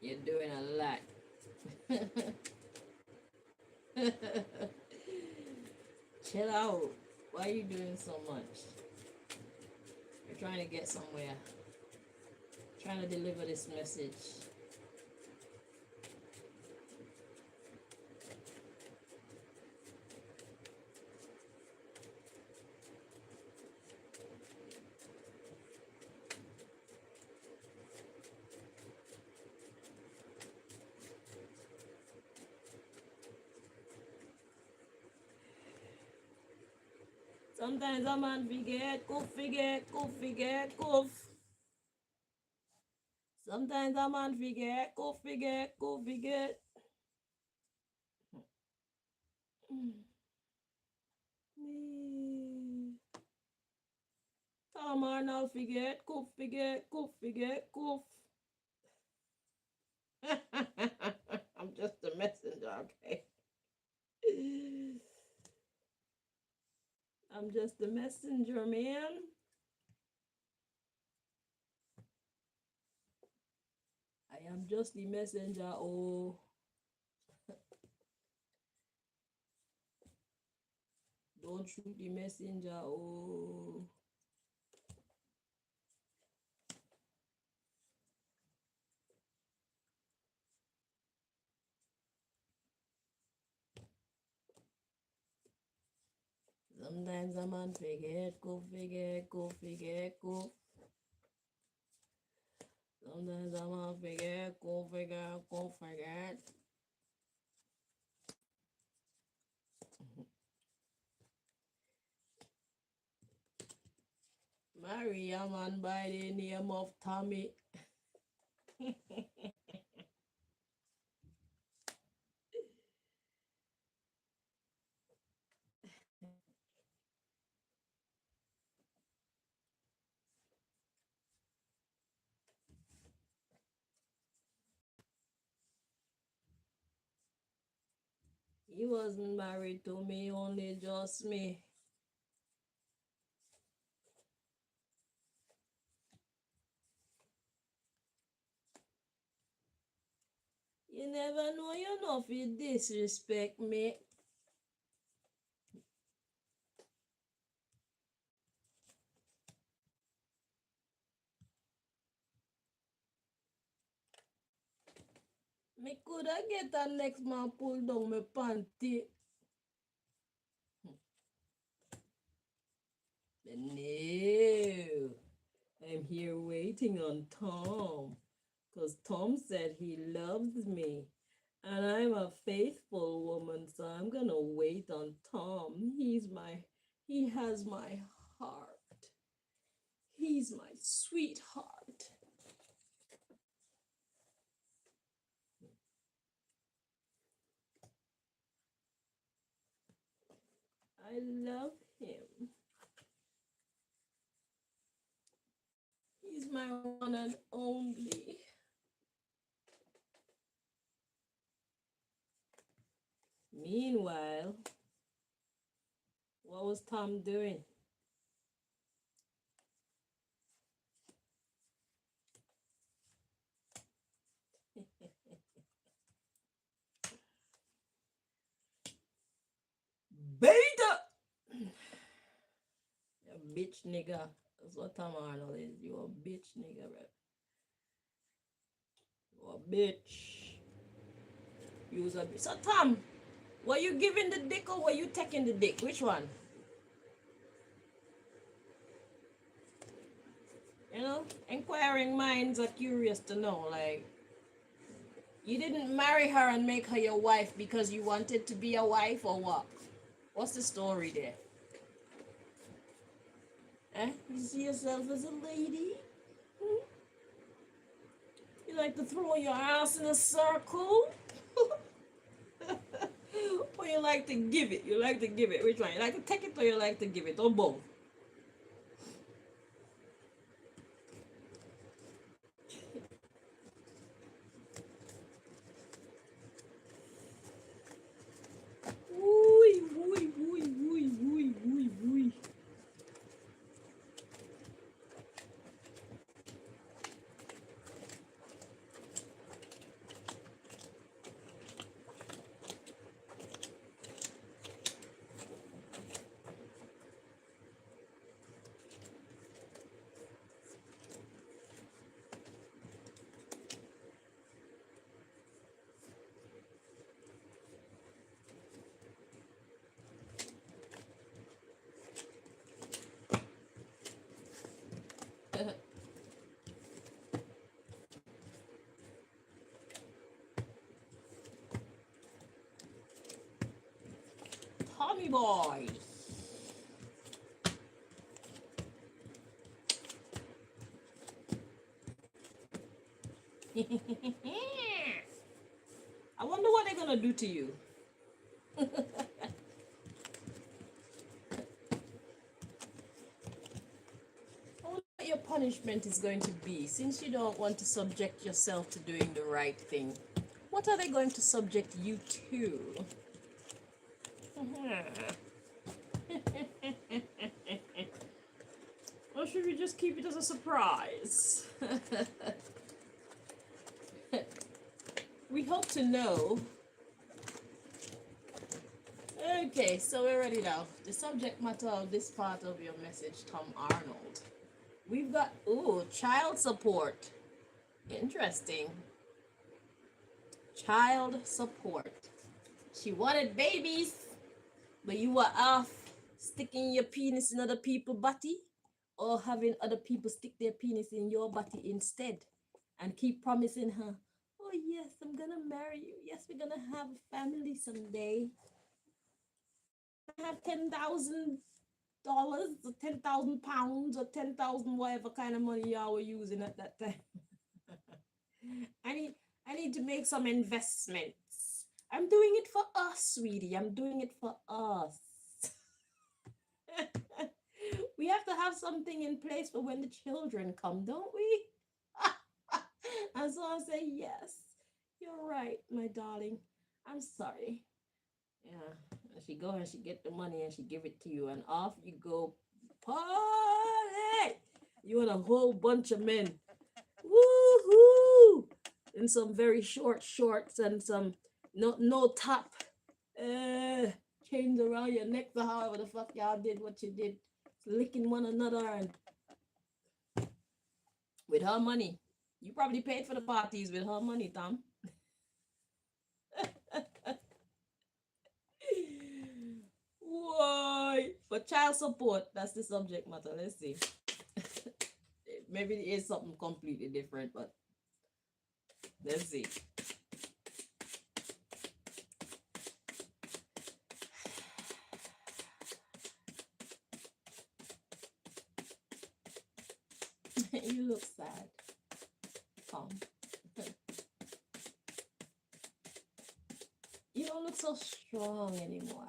You're doing a lot. Chill out. Why are you doing so much? You're trying to get somewhere. Trying to deliver this message. Sometimes a man forget, goof. Sometimes a man forget, goof. Tom Tom Arnold forget, goof, forget, goof, forget, goof. I'm just a messenger, okay? I'm just a messenger, man. I am just the messenger, oh. Don't shoot the messenger, oh. Sometimes a man forget, go forget, go forget, go. Sometimes a man forget, go forget, go forget. Marry a man by the name of Tommy. He wasn't married to me, only just me. You never know, you know, if you disrespect me. Me coulda get a next man pull down my panty. But no, I'm here waiting on Tom. Because Tom said he loves me. And I'm a faithful woman, so I'm gonna wait on Tom. He has my heart. He's my sweetheart. I love him. He's my one and only. Meanwhile, what was Tom doing? Beta! You bitch nigga. That's what Tom Arnold is. You a bitch nigga, bro. You a bitch. You's a bitch. So Tom, were you giving the dick or were you taking the dick? Which one? You know, inquiring minds are curious to know. Like, you didn't marry her and make her your wife because you wanted to be a wife or what? What's the story there? Eh? You see yourself as a lady? Hmm? You like to throw your ass in a circle? Or you like to give it? You like to give it. Which one? You like to take it or you like to give it? Or both? Wooey, wooey, wooey, wooey, wooey, wooey, wooey. Tommy boy. I wonder what they're gonna do to you. I punishment is going to be, since you don't want to subject yourself to doing the right thing? What are they going to subject you to? Or should we just keep it as a surprise? We hope to know. Okay, so we're ready now. The subject matter of this part of your message, Tom Arnold. We've got, child support. Interesting. Child support. She wanted babies, but you were off sticking your penis in other people's body, or having other people stick their penis in your body instead, and keep promising her, oh yes, I'm gonna marry you. Yes, we're gonna have a family someday. I have $10,000 or £10,000 or 10,000 whatever kind of money y'all were using at that time. I need to make some investments. I'm doing it for us, sweetie. I'm doing it for us. We have to have something in place for when the children come, don't we? And so I say, yes, you're right, my darling. I'm sorry. Yeah. And she go and she get the money and she give it to you, and off you go. Party! You and a whole bunch of men. Woohoo! In some very short shorts and some no top. Chains around your neck, or however the fuck y'all did what you did. Licking one another, and with her money. You probably paid for the parties with her money, Tom. Why? For child support, that's the subject matter. Let's see. Maybe it is something completely different, but let's see. You look sad, Tom. You don't look so strong anymore.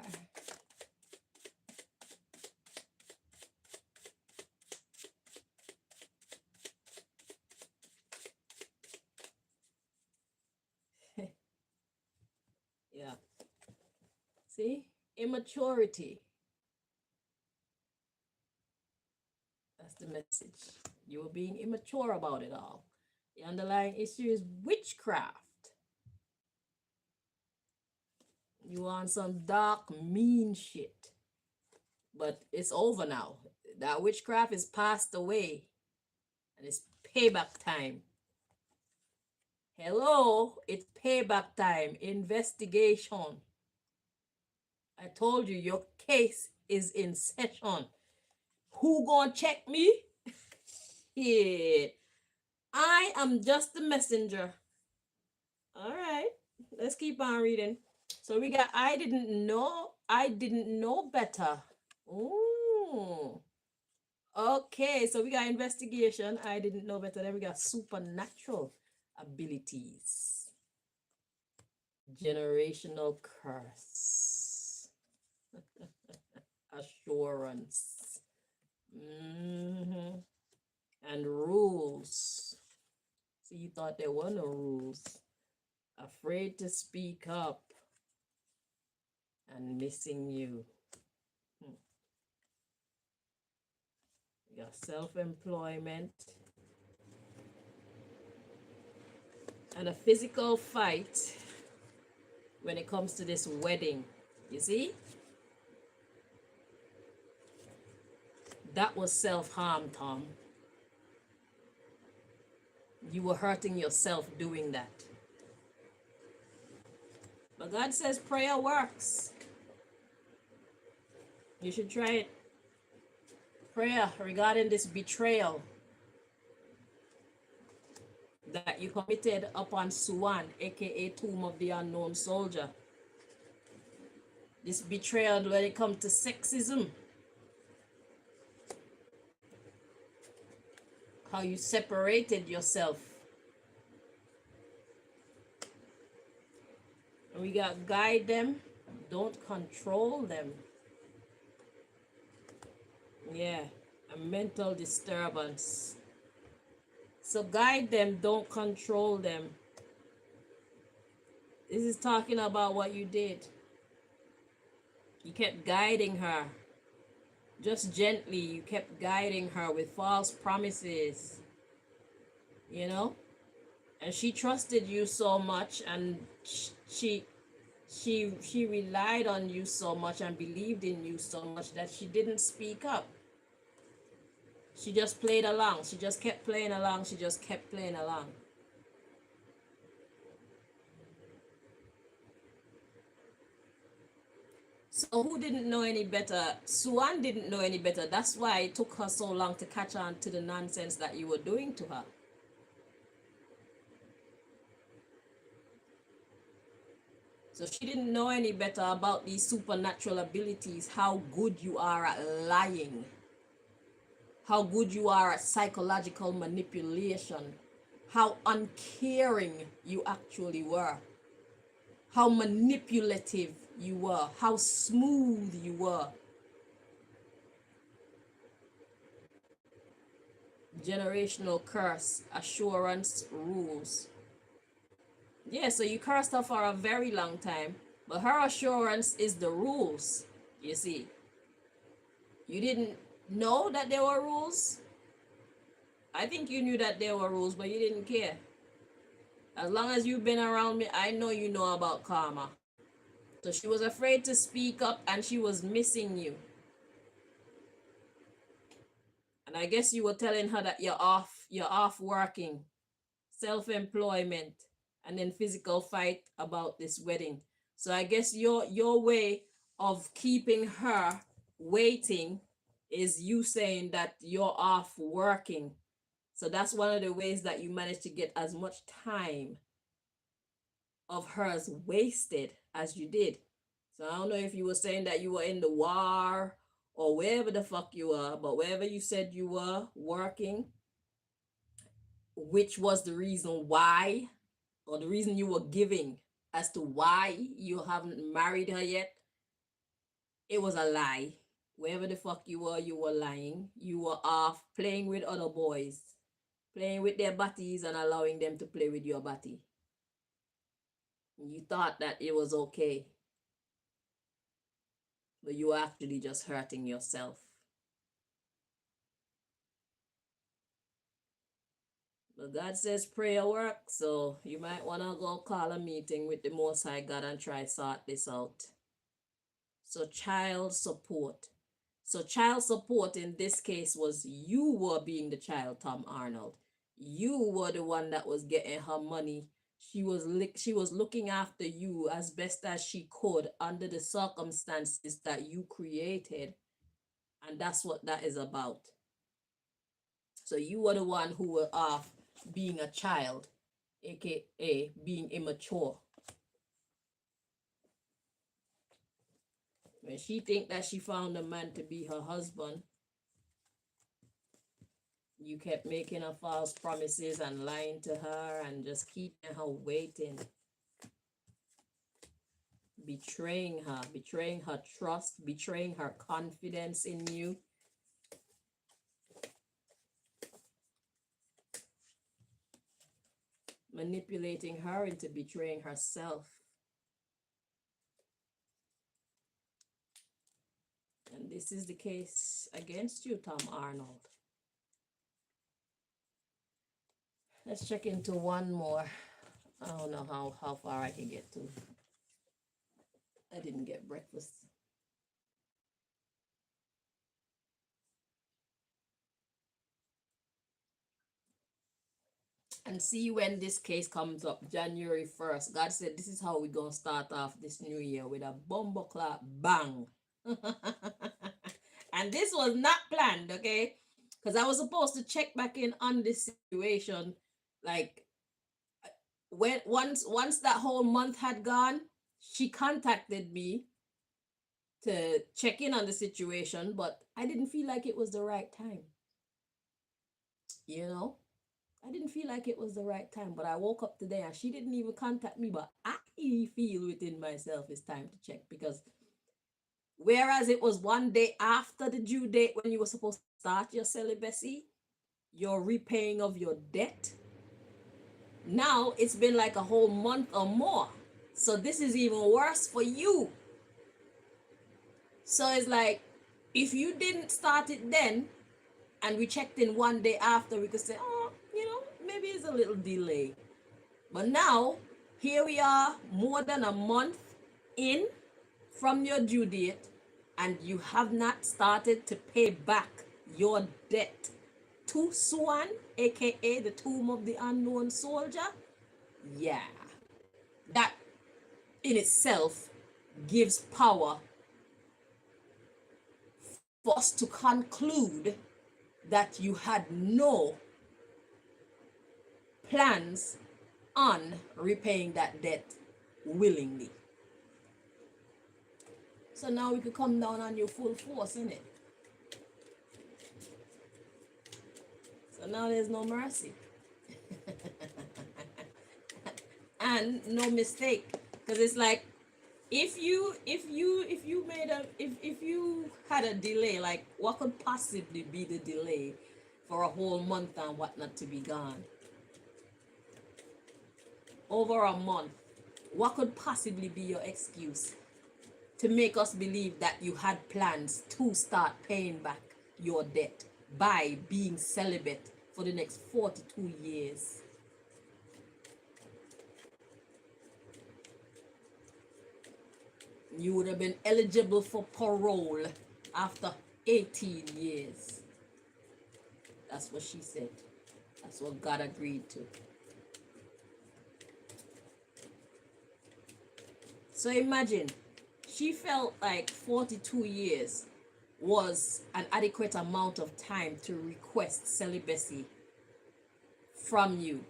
Yeah. See? Immaturity. That's the message. You were being immature about it all. The underlying issue is witchcraft. You want some dark, mean shit. But it's over now. That witchcraft is passed away. And it's payback time. Hello, it's payback time. Investigation. I told you, your case is in session. Who gonna check me? Yeah. I am just the messenger. All right. Let's keep on reading. So we got I didn't know better. Ooh. Okay, so we got investigation. I didn't know better. Then we got supernatural abilities. Generational curse. Assurance. And rules. See, you thought there were no rules. Afraid to speak up. And missing you. Your self-employment. And a physical fight when it comes to this wedding. You see? That was self-harm, Tom. You were hurting yourself doing that. But God says prayer works. You should try it. Prayer regarding this betrayal that you committed upon Suanne, a.k.a. Tomb of the Unknown Soldier. This betrayal when it comes to sexism. How you separated yourself. And we got guide them, don't control them. Yeah, a mental disturbance. So guide them, don't control them. This is talking about what you did. You kept guiding her. Just gently, you kept guiding her with false promises, you know? And she trusted you so much, and she relied on you so much and believed in you so much that she didn't speak up. She just played along. She just kept playing along. She just kept playing along. So who didn't know any better? Suanne didn't know any better. That's why it took her so long to catch on to the nonsense that you were doing to her. So she didn't know any better about these supernatural abilities, how good you are at lying, how good you are at psychological manipulation, how uncaring you actually were, how manipulative you were, how smooth you were. Generational curse, assurance, rules. Yeah, so you cursed her for a very long time, but her assurance is the rules. You see, you didn't know that there were rules. I think you knew that there were rules, but you didn't care. As long as you've been around me, I know you know about karma. So she was afraid to speak up and she was missing you. And I guess you were telling her that you're off working, self-employment, and then physical fight about this wedding. So I guess your way of keeping her waiting is you saying that you're off working. So that's one of the ways that you manage to get as much time of hers wasted as you did. So I don't know if you were saying that you were in the war or wherever the fuck you were, but wherever you said you were working, which was the reason why, or the reason you were giving as to why you haven't married her yet, it was a lie. Wherever the fuck you were lying. You were off playing with other boys, playing with their bodies and allowing them to play with your body. You thought that it was okay, but you were actually just hurting yourself. But God says prayer works, so you might want to go call a meeting with the Most High God and try sort this out. So child support. So child support in this case was you were being the child, Tom Arnold. You were the one that was getting her money. She was looking after you as best as she could under the circumstances that you created. And that's what that is about. So you were the one who were off being a child, aka being immature. When she think that she found a man to be her husband, you kept making her false promises and lying to her and just keeping her waiting. Betraying her trust, betraying her confidence in you. Manipulating her into betraying herself. And this is the case against you, Tom Arnold. Let's check into one more. I don't know how far I can get to. I didn't get breakfast. And see when this case comes up, January 1st. God said, this is how we're going to start off this new year with a bomber clap bang. And this was not planned, okay? Because I was supposed to check back in on this situation. Like, when once that whole month had gone, she contacted me to check in on the situation, but I didn't feel like it was the right time. You know? I didn't feel like it was the right time, but I woke up today and she didn't even contact me, but I feel within myself it's time to check because whereas it was one day after the due date when you were supposed to start your celibacy, your repaying of your debt. Now it's been like a whole month or more. So this is even worse for you. So it's like, if you didn't start it then, and we checked in one day after, we could say, oh, maybe it's a little delay. But now, here we are, more than a month in from your due date, and you have not started to pay back your debt to Suanne, a.k.a. the Tomb of the Unknown Soldier. Yeah, that in itself gives power for us to conclude that you had no plans on repaying that debt willingly. So now we could come down on you full force, innit? So now there's no mercy. And no mistake. Because it's like, if you had a delay, like what could possibly be the delay for a whole month and whatnot to be gone? Over a month. What could possibly be your excuse to make us believe that you had plans to start paying back your debt by being celibate for the next 42 years? You would have been eligible for parole after 18 years. That's what she said. That's what God agreed to. So imagine, she felt like 42 years was an adequate amount of time to request celibacy from you.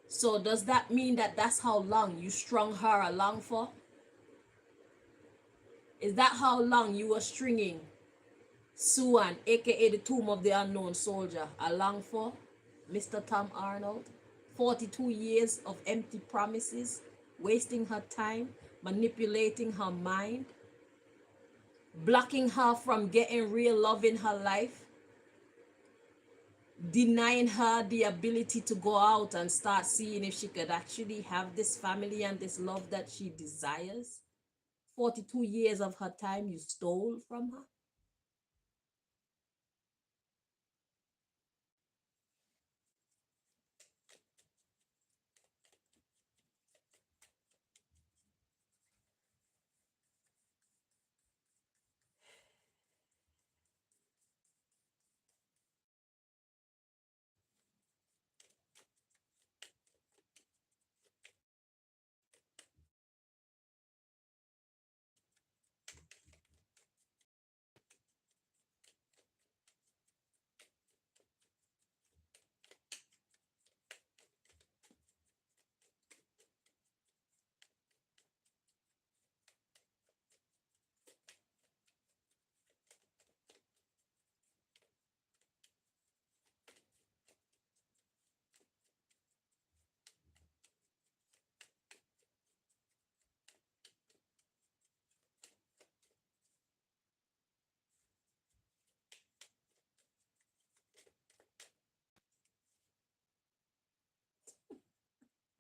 So does that mean that that's how long you strung her along for? Is that how long you were stringing Suanne, a.k.a. the Tomb of the Unknown Soldier, along for, Mr. Tom Arnold? 42 years of empty promises, wasting her time, manipulating her mind, blocking her from getting real love in her life, denying her the ability to go out and start seeing if she could actually have this family and this love that she desires. 42 years of her time you stole from her.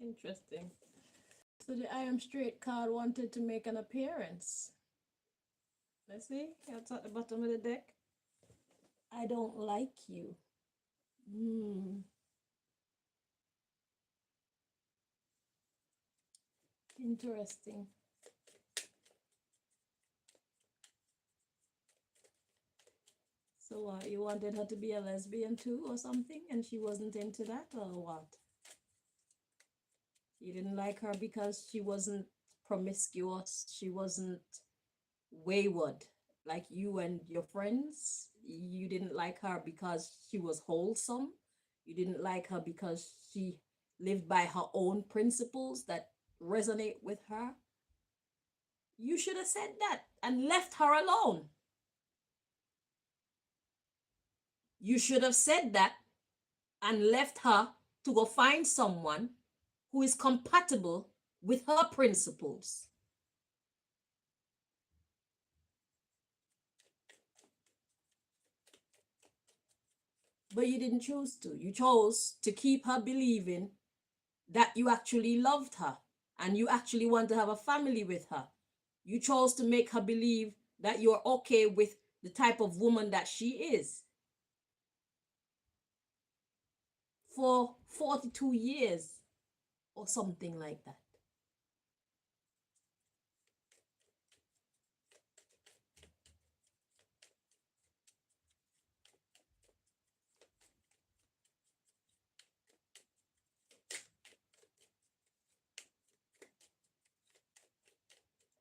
Interesting. So the I am straight card wanted to make an appearance. Let's see. It's at the bottom of the deck. I don't like you. Interesting. So what? You wanted her to be a lesbian too or something, and she wasn't into that, or what? You didn't like her because she wasn't promiscuous. She wasn't wayward like you and your friends. You didn't like her because she was wholesome. You didn't like her because she lived by her own principles that resonate with her. You should have said that and left her alone. You should have said that and left her to go find someone who is compatible with her principles. But you didn't choose to. You chose to keep her believing that you actually loved her and you actually want to have a family with her. You chose to make her believe that you're okay with the type of woman that she is. For 42 years or something like that.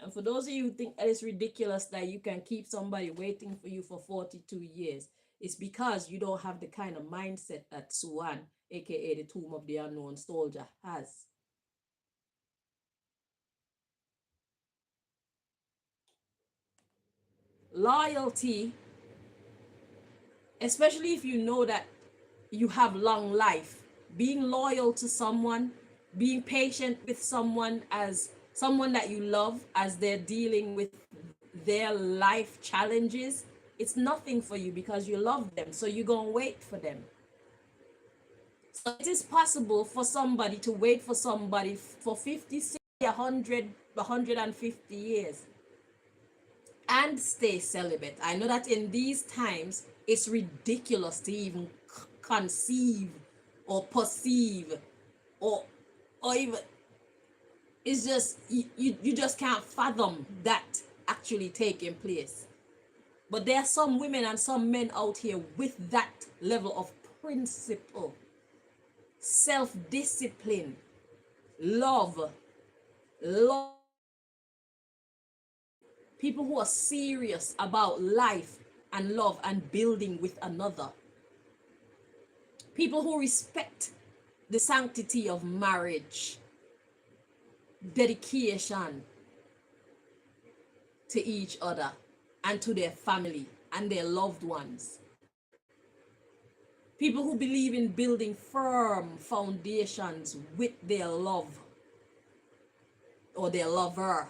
And for those of you who think that it's ridiculous that you can keep somebody waiting for you for 42 years, it's because you don't have the kind of mindset that Suanne, a.k.a. the Tomb of the Unknown Soldier, has. Loyalty, especially if you know that you have long life, being loyal to someone, being patient with someone as someone that you love as they're dealing with their life challenges, it's nothing for you because you love them. So you're going to wait for them. So it is possible for somebody to wait for somebody for 50, 60, 100, 150 years and stay celibate. I know that in these times, it's ridiculous to even conceive or perceive or even, it's just, you just can't fathom that actually taking place. But there are some women and some men out here with that level of principle, self-discipline, love, people who are serious about life and love and building with another. People who respect the sanctity of marriage, dedication to each other and to their family and their loved ones. People who believe in building firm foundations with their love or their lover.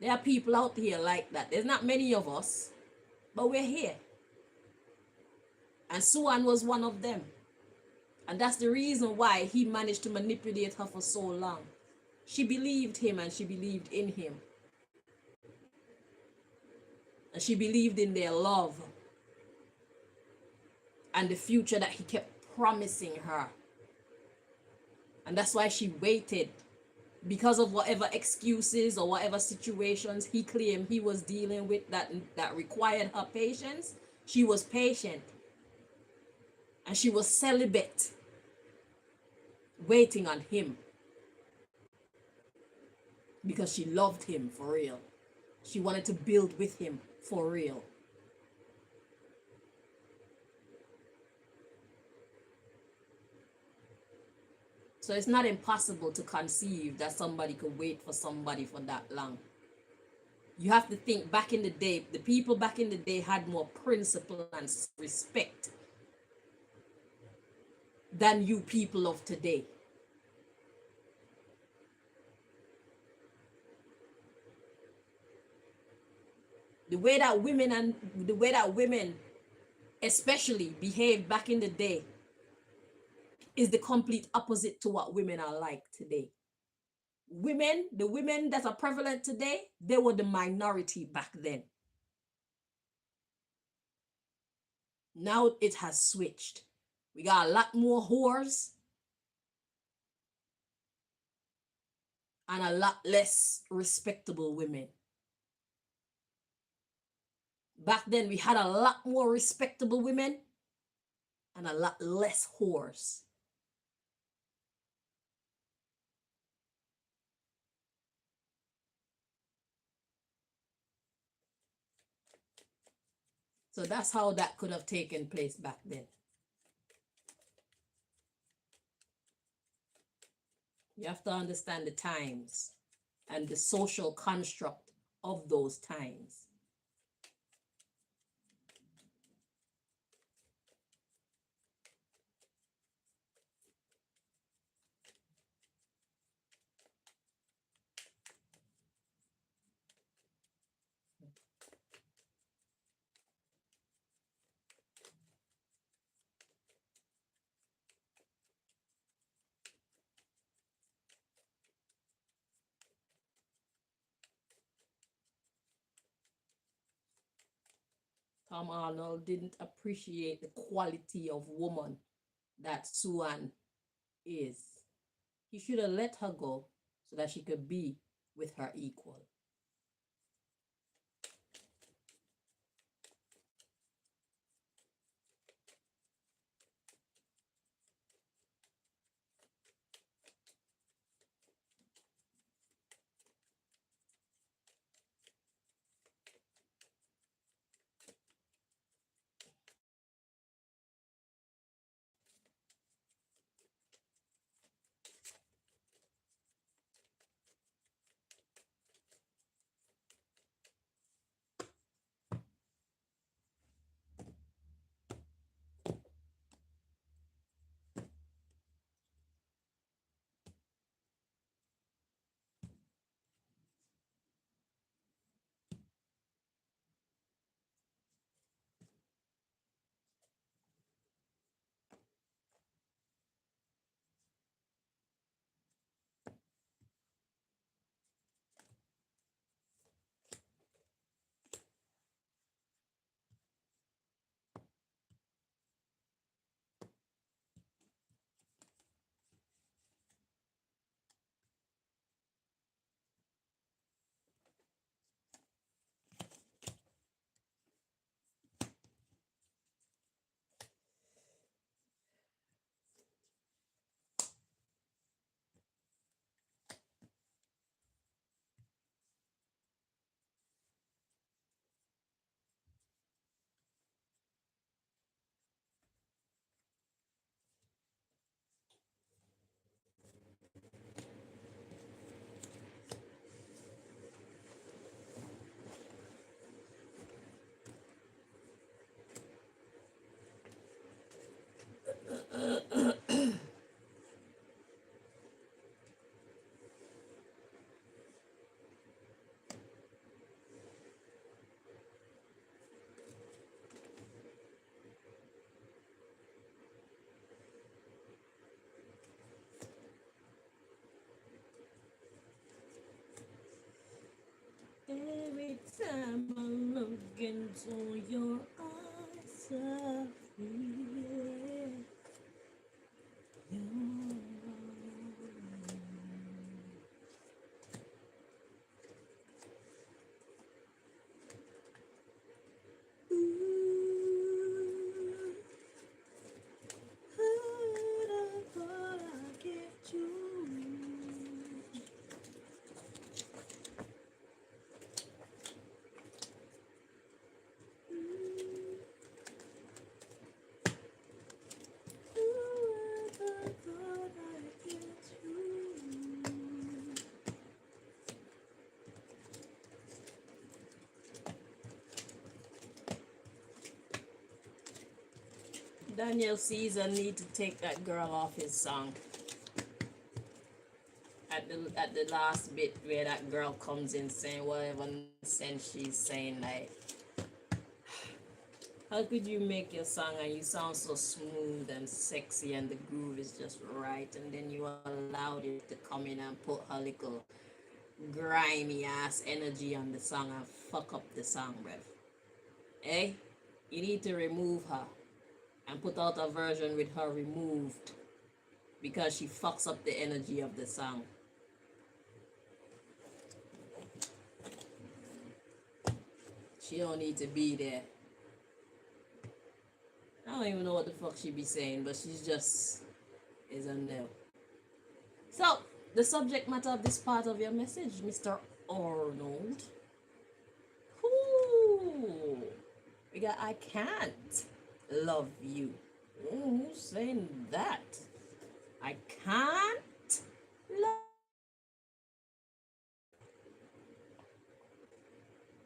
There are people out here like that. There's not many of us, but we're here. And Suanne was one of them. And that's the reason why he managed to manipulate her for so long. She believed him and she believed in him. And she believed in their love and the future that he kept promising her. And that's why she waited. Because of whatever excuses or whatever situations he claimed he was dealing with that required her patience, she was patient. And she was celibate, waiting on him. Because she loved him for real. She wanted to build with him for real. So it's not impossible to conceive that somebody could wait for somebody for that long. You have to think back in the day, the people back in the day had more principle and respect than you people of today. The way that women especially behaved back in the day is the complete opposite to what women are like today. The women that are prevalent today, they were the minority back then. Now it has switched. We got a lot more whores and a lot less respectable women. Back then, we had a lot more respectable women and a lot less whores. So that's how that could have taken place back then. You have to understand the times and the social construct of those times. Tom Arnold didn't appreciate the quality of woman that Suanne is. He should have let her go so that she could be with her equal. Every time I look into your eyes, I feel your ooh, how I get you. Daniel Caesar need to take that girl off his song. At the last bit where that girl comes in saying whatever nonsense she's saying, like, how could you make your song and you sound so smooth and sexy and the groove is just right, and then you allowed it to come in and put her little grimy ass energy on the song and fuck up the song, bruv. Eh? You need to remove her and put out a version with her removed because she fucks up the energy of the song. She don't need to be there. I don't even know what the fuck she be saying, but she's just isn't there. So, the subject matter of this part of your message, Mr. Arnold. Ooh, we got I can't love you. Ooh, who's saying that? I can't love.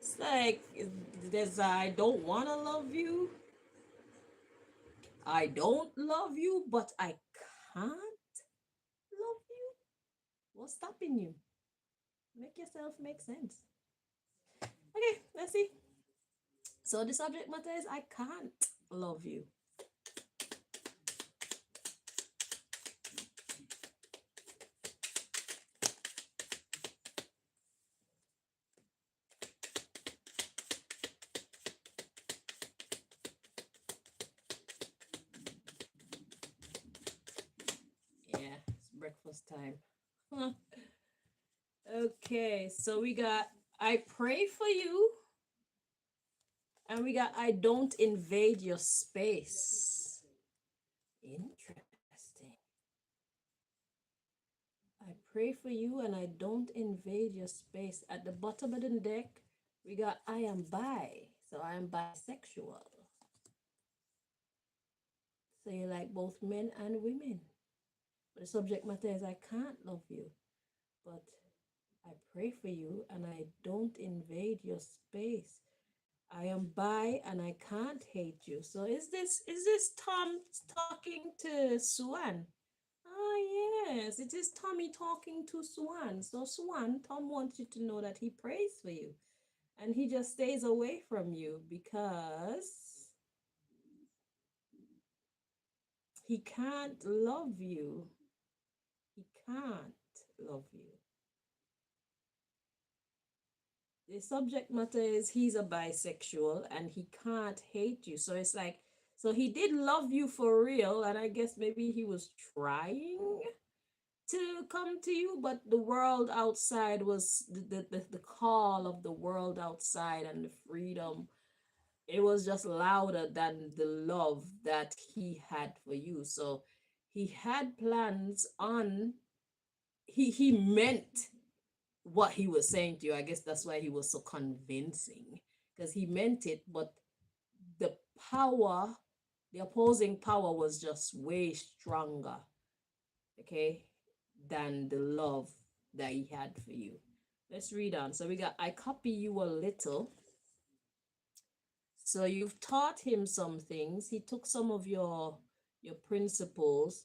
It's like there's I don't wanna love you. I don't love you, but I can't love you. What's stopping you? Make yourself make sense. Okay, let's see. So the subject matter is I can't love you. breakfast time. Huh. Okay, so we got I pray for you, and we got I don't invade your space. Interesting. I pray for you and I don't invade your space. At the bottom of the deck, we got I am bi. So I am bisexual. So you like both men and women. But the subject matter is I can't love you, but I pray for you and I don't invade your space. I am bi and I can't hate you. So is this Tom talking to Suanne? Ah, yes, it is Tommy talking to Suanne. So Suanne, Tom wants you to know that he prays for you and he just stays away from you because he can't love you. He can't love you. The subject matter is he's a bisexual and he can't hate you. So it's like, so he did love you for real, and I guess maybe he was trying to come to you, but the world outside was the call of the world outside and the freedom. It was just louder than the love that he had for you. So he had plans on, he meant what he was saying to you. I guess that's why he was so convincing, because he meant it, but the power, the opposing power was just way stronger, okay, than the love that he had for you. Let's read on. So we got I copy you a little. So you've taught him some things. He took some of your principles.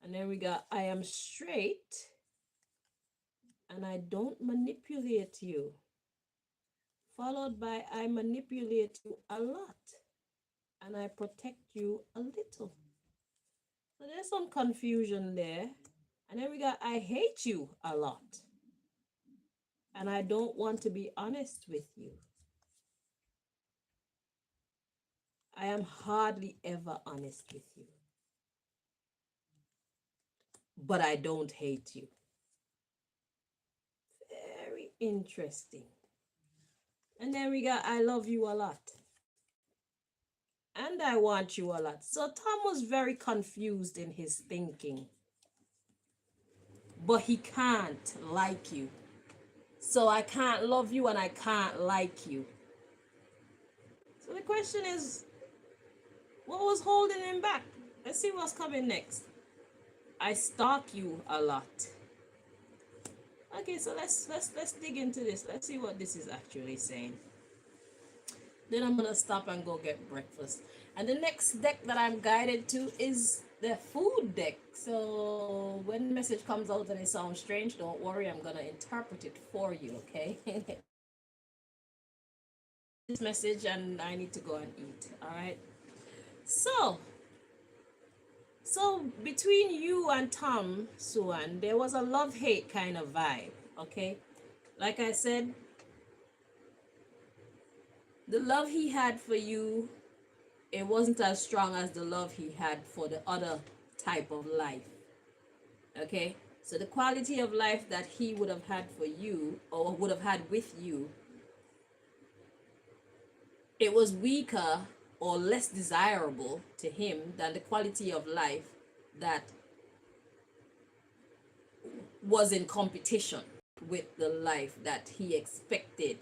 And then we got I am straight and I don't manipulate you, followed by I manipulate you a lot and I protect you a little. So there's some confusion there. And then we got I hate you a lot and I don't want to be honest with you. I am hardly ever honest with you, but I don't hate you. Very interesting. And then we got I love you a lot and I want you a lot. So Tom was very confused in his thinking, but he can't like you. So I can't love you and I can't like you. So the question is, what was holding him back? Let's see what's coming next. I stalk you a lot. Okay, so let's dig into this. Let's see what this is actually saying. Then I'm gonna stop and go get breakfast. And the next deck that I'm guided to is the food deck. So when the message comes out and it sounds strange, don't worry, I'm gonna interpret it for you, okay? This message and I need to go and eat. All right. So between you and Tom, Suan, there was a love-hate kind of vibe, okay? Like I said, the love he had for you, it wasn't as strong as the love he had for the other type of life, okay? So the quality of life that he would have had for you or would have had with you, it was weaker or less desirable to him than the quality of life that was in competition with the life that he expected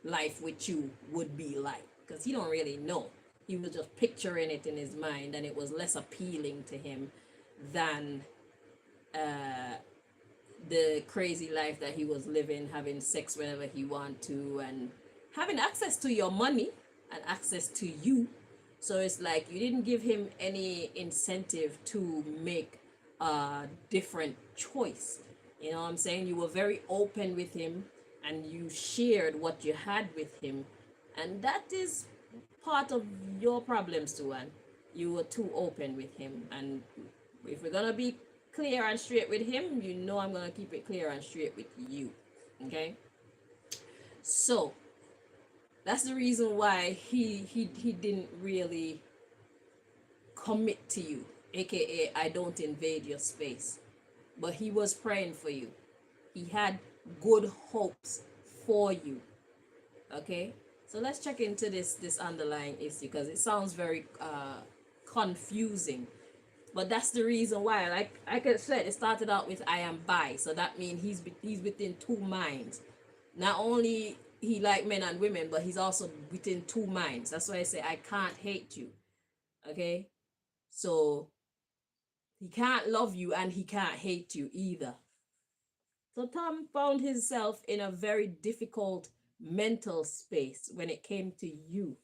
life with you would be like, because he don't really know. He was just picturing it in his mind and it was less appealing to him than the crazy life that he was living, having sex whenever he want to and having access to your money and access to you. So it's like you didn't give him any incentive to make a different choice. You know what I'm saying? You were very open with him and you shared what you had with him. And that is part of your problem, Suan. You were too open with him. And if we're going to be clear and straight with him, you know I'm going to keep it clear and straight with you. Okay? So that's the reason why he didn't really commit to you, aka I don't invade your space. but he was praying for you. He had good hopes for you. Okay, so let's check into this underlying issue, because it sounds very confusing. But that's the reason why, like I said, it started out with I am bi, so that means he's within two minds. Not only he like men and women, but he's also within two minds. That's why I say I can't hate you. Okay, so he can't love you and he can't hate you either. So Tom found himself in a very difficult mental space when it came to you.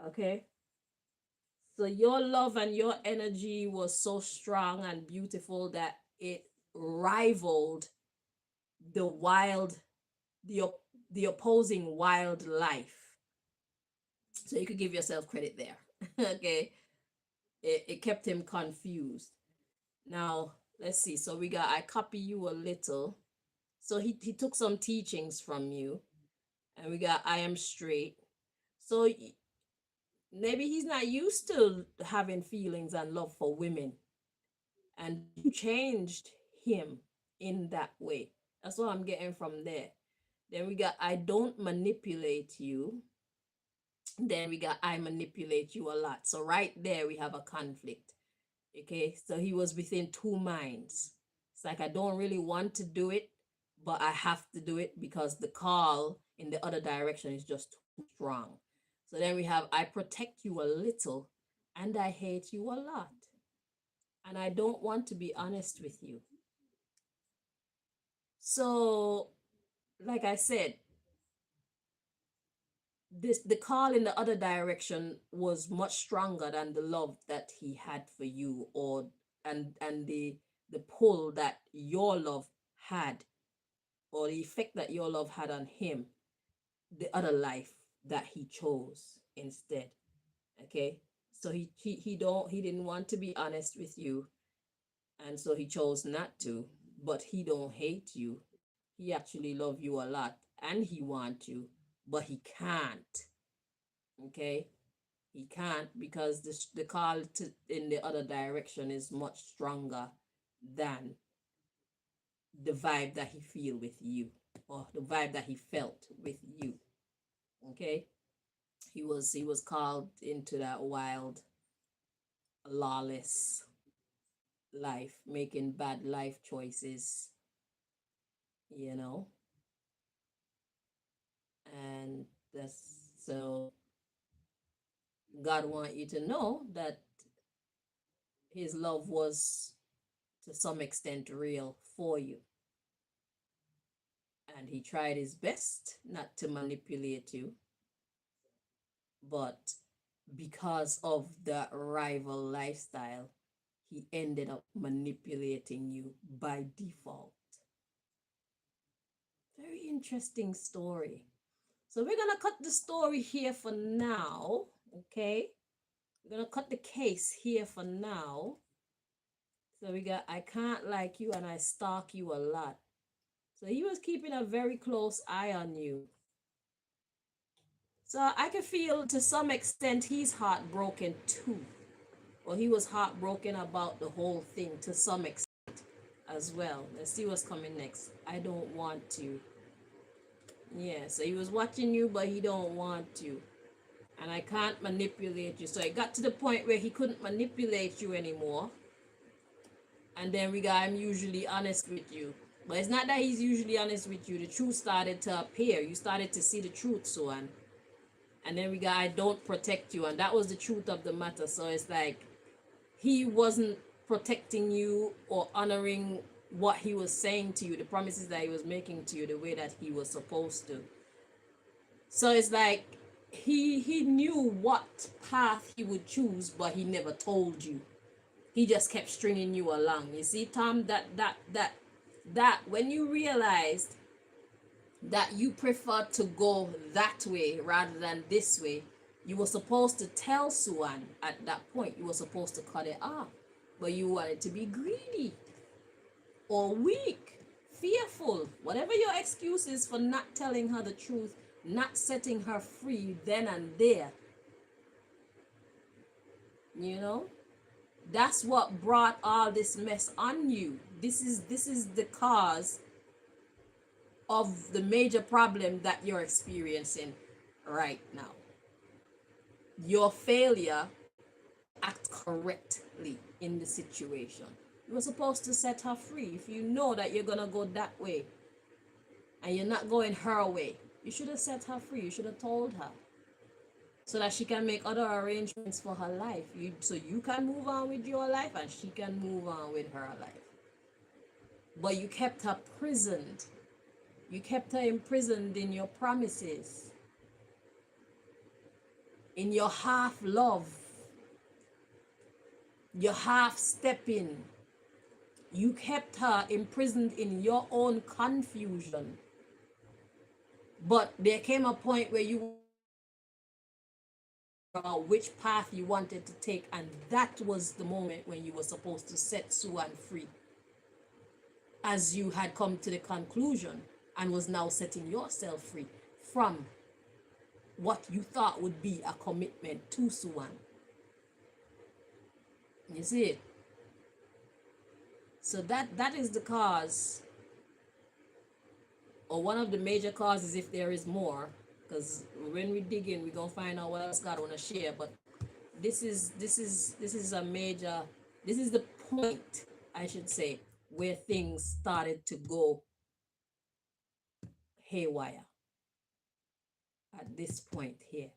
Okay, so your love and your energy was so strong and beautiful that it rivaled the wild, the the opposing wildlife. So you could give yourself credit there. Okay, it kept him confused. Now let's see. So we got I copy you a little. So he took some teachings from you, and we got I am straight. So maybe he's not used to having feelings and love for women, and you changed him in that way. That's what I'm getting from there. Then we got I don't manipulate you. Then we got I manipulate you a lot. So right there we have a conflict. Okay, so he was within two minds. It's like I don't really want to do it, but I have to do it because the call in the other direction is just too strong. So then we have I protect you a little and I hate you a lot. And I don't want to be honest with you. So, like I said, the call in the other direction was much stronger than the love that he had for you, or and the pull that your love had, or the effect that your love had on him, the other life that he chose instead. Okay, so he didn't want to be honest with you, and so he chose not to. But he don't hate you. He actually love you a lot, and he want you, but he can't. Okay, he can't because the call to in the other direction is much stronger than the vibe that he feel with you, or the vibe that he felt with you. Okay, he was called into that wild, lawless life, making bad life choices, you know. And that's so God want you to know that his love was to some extent real for you, and he tried his best not to manipulate you, but because of the rival lifestyle, he ended up manipulating you by default. Very interesting story. So we're gonna cut the story here for now. Okay, we're gonna cut the case here for now. So we got I can't like you and I stalk you a lot. So he was keeping a very close eye on you. So I can feel to some extent he's heartbroken too. Well, he was heartbroken about the whole thing to some extent as well. Let's see what's coming next. I don't want to. Yeah, so he was watching you, but he don't want to. And I can't manipulate you. So it got to the point where he couldn't manipulate you anymore. And then we got I'm usually honest with you. But it's not that he's usually honest with you. The truth started to appear. You started to see the truth, Suanne. And then we got I don't protect you. And that was the truth of the matter. So it's like he wasn't protecting you or honoring what he was saying to you, the promises that he was making to you, the way that he was supposed to. So it's like he knew what path he would choose, but he never told you. He just kept stringing you along. You see, Tom, that when you realized that you prefer to go that way rather than this way, you were supposed to tell Suanne at that point. You were supposed to cut it off, but you wanted to be greedy or weak, fearful, whatever your excuse is for not telling her the truth, not setting her free then and there. You know, That's what brought all this mess on you. This is the cause of the major problem that you're experiencing right now. Your failure to act correctly in the situation. You were supposed to set her free. If you know that you're gonna go that way and you're not going her way, you should have set her free. You should have told her so that she can make other arrangements for her life. So you can move on with your life and she can move on with her life. But you kept her prisoned. You kept her imprisoned in your promises, in your half love, your half stepping. You kept her imprisoned in your own confusion. But there came a point where you about which path you wanted to take, and that was the moment when you were supposed to set Suanne free, as you had come to the conclusion and was now setting yourself free from what you thought would be a commitment to Suanne. You see it? So that is the cause, or one of the major causes, if there is more, because when we dig in, we're gonna find out what else God wanna share. But this is a major, this is the point, I should say, where things started to go haywire at this point here.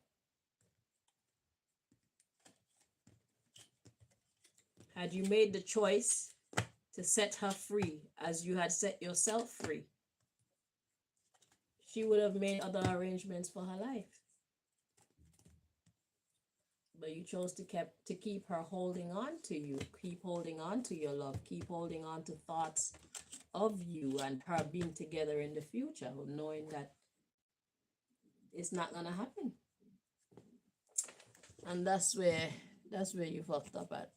Had you made the choice to set her free as you had set yourself free, she would have made other arrangements for her life. But you chose to keep her holding on to you, keep holding on to your love, keep holding on to thoughts of you and her being together in the future, knowing that it's not gonna happen. And that's where you fucked up at.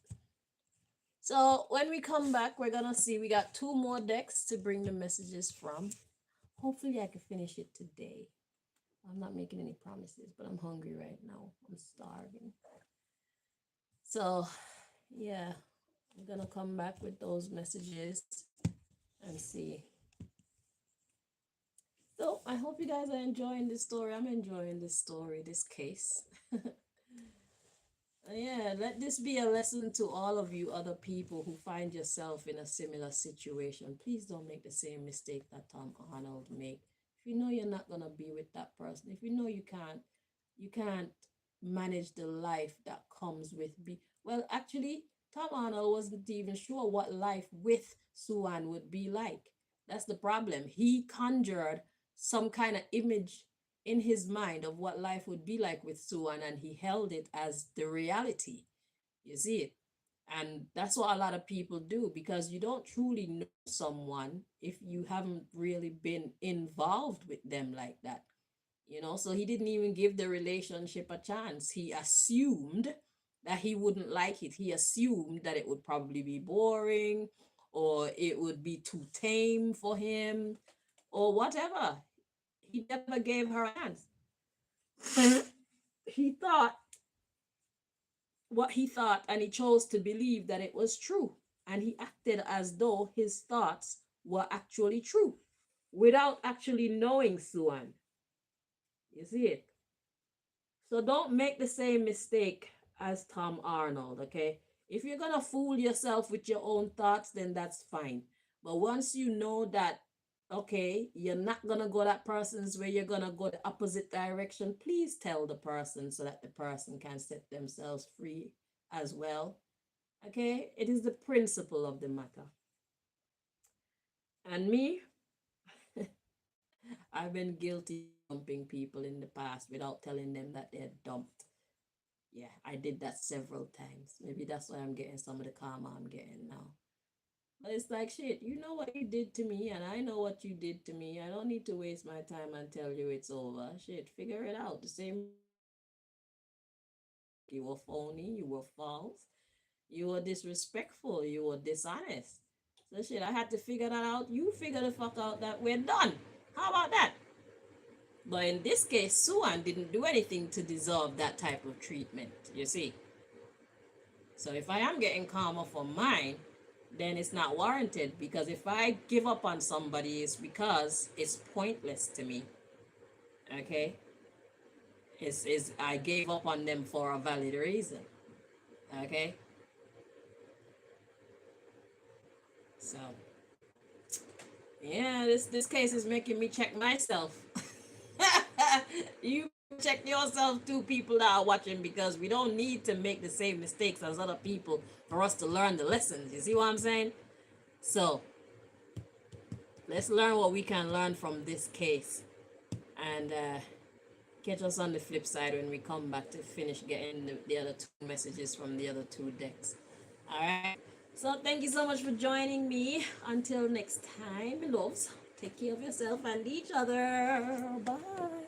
So when we come back, we're gonna see, we got 2 more decks to bring the messages from. Hopefully I can finish it today. I'm not making any promises, but I'm hungry right now. I'm starving. So yeah, I'm gonna come back with those messages and see. So I hope you guys are enjoying this story. I'm enjoying this story, this case. Yeah, let this be a lesson to all of you other people who find yourself in a similar situation. Please don't make the same mistake that Tom Arnold made. If you know you're not gonna be with that person, if you know you can't manage the life that comes with well, actually, Tom Arnold wasn't even sure what life with Suanne would be like. That's the problem. He conjured some kind of image in his mind of what life would be like with Suanne, and he held it as the reality. You see it? And that's what a lot of people do, because you don't truly know someone if you haven't really been involved with them like that. So he didn't even give the relationship a chance. He assumed that he wouldn't like it. He assumed that it would probably be boring, or it would be too tame for him, or whatever. He never gave her a chance. He thought what he thought, and he chose to believe that it was true. And he acted as though his thoughts were actually true without actually knowing Suanne. You see it? So don't make the same mistake as Tom Arnold, okay? If you're gonna fool yourself with your own thoughts, then that's fine. But once you know that, okay, you're not gonna go that person's way, you're gonna go the opposite direction, please tell the person so that the person can set themselves free as well. Okay? It is the principle of the matter. And me, I've been guilty of dumping people in the past without telling them that they're dumped. Yeah, I did that several times. Maybe that's why I'm getting some of the karma I'm getting now. But it's like, shit, you know what you did to me, and I know what you did to me. I don't need to waste my time and tell you it's over. Shit, figure it out. The same, you were phony, you were false, you were disrespectful, you were dishonest. So shit, I had to figure that out. You figure the fuck out that we're done. How about that? But in this case, Suanne didn't do anything to deserve that type of treatment, you see. So if I am getting karma for mine, then it's not warranted, because if I give up on somebody, it's because it's pointless to me. Okay? It's I gave up on them for a valid reason. Okay? So yeah, this case is making me check myself. You check yourself too, people that are watching, because we don't need to make the same mistakes as other people for us to learn the lessons. You see what I'm saying? So let's learn what we can learn from this case, and catch us on the flip side when we come back to finish getting the other two messages from the other two decks. All right. So thank you so much for joining me. Until next time, my loves, take care of yourself and each other. Bye.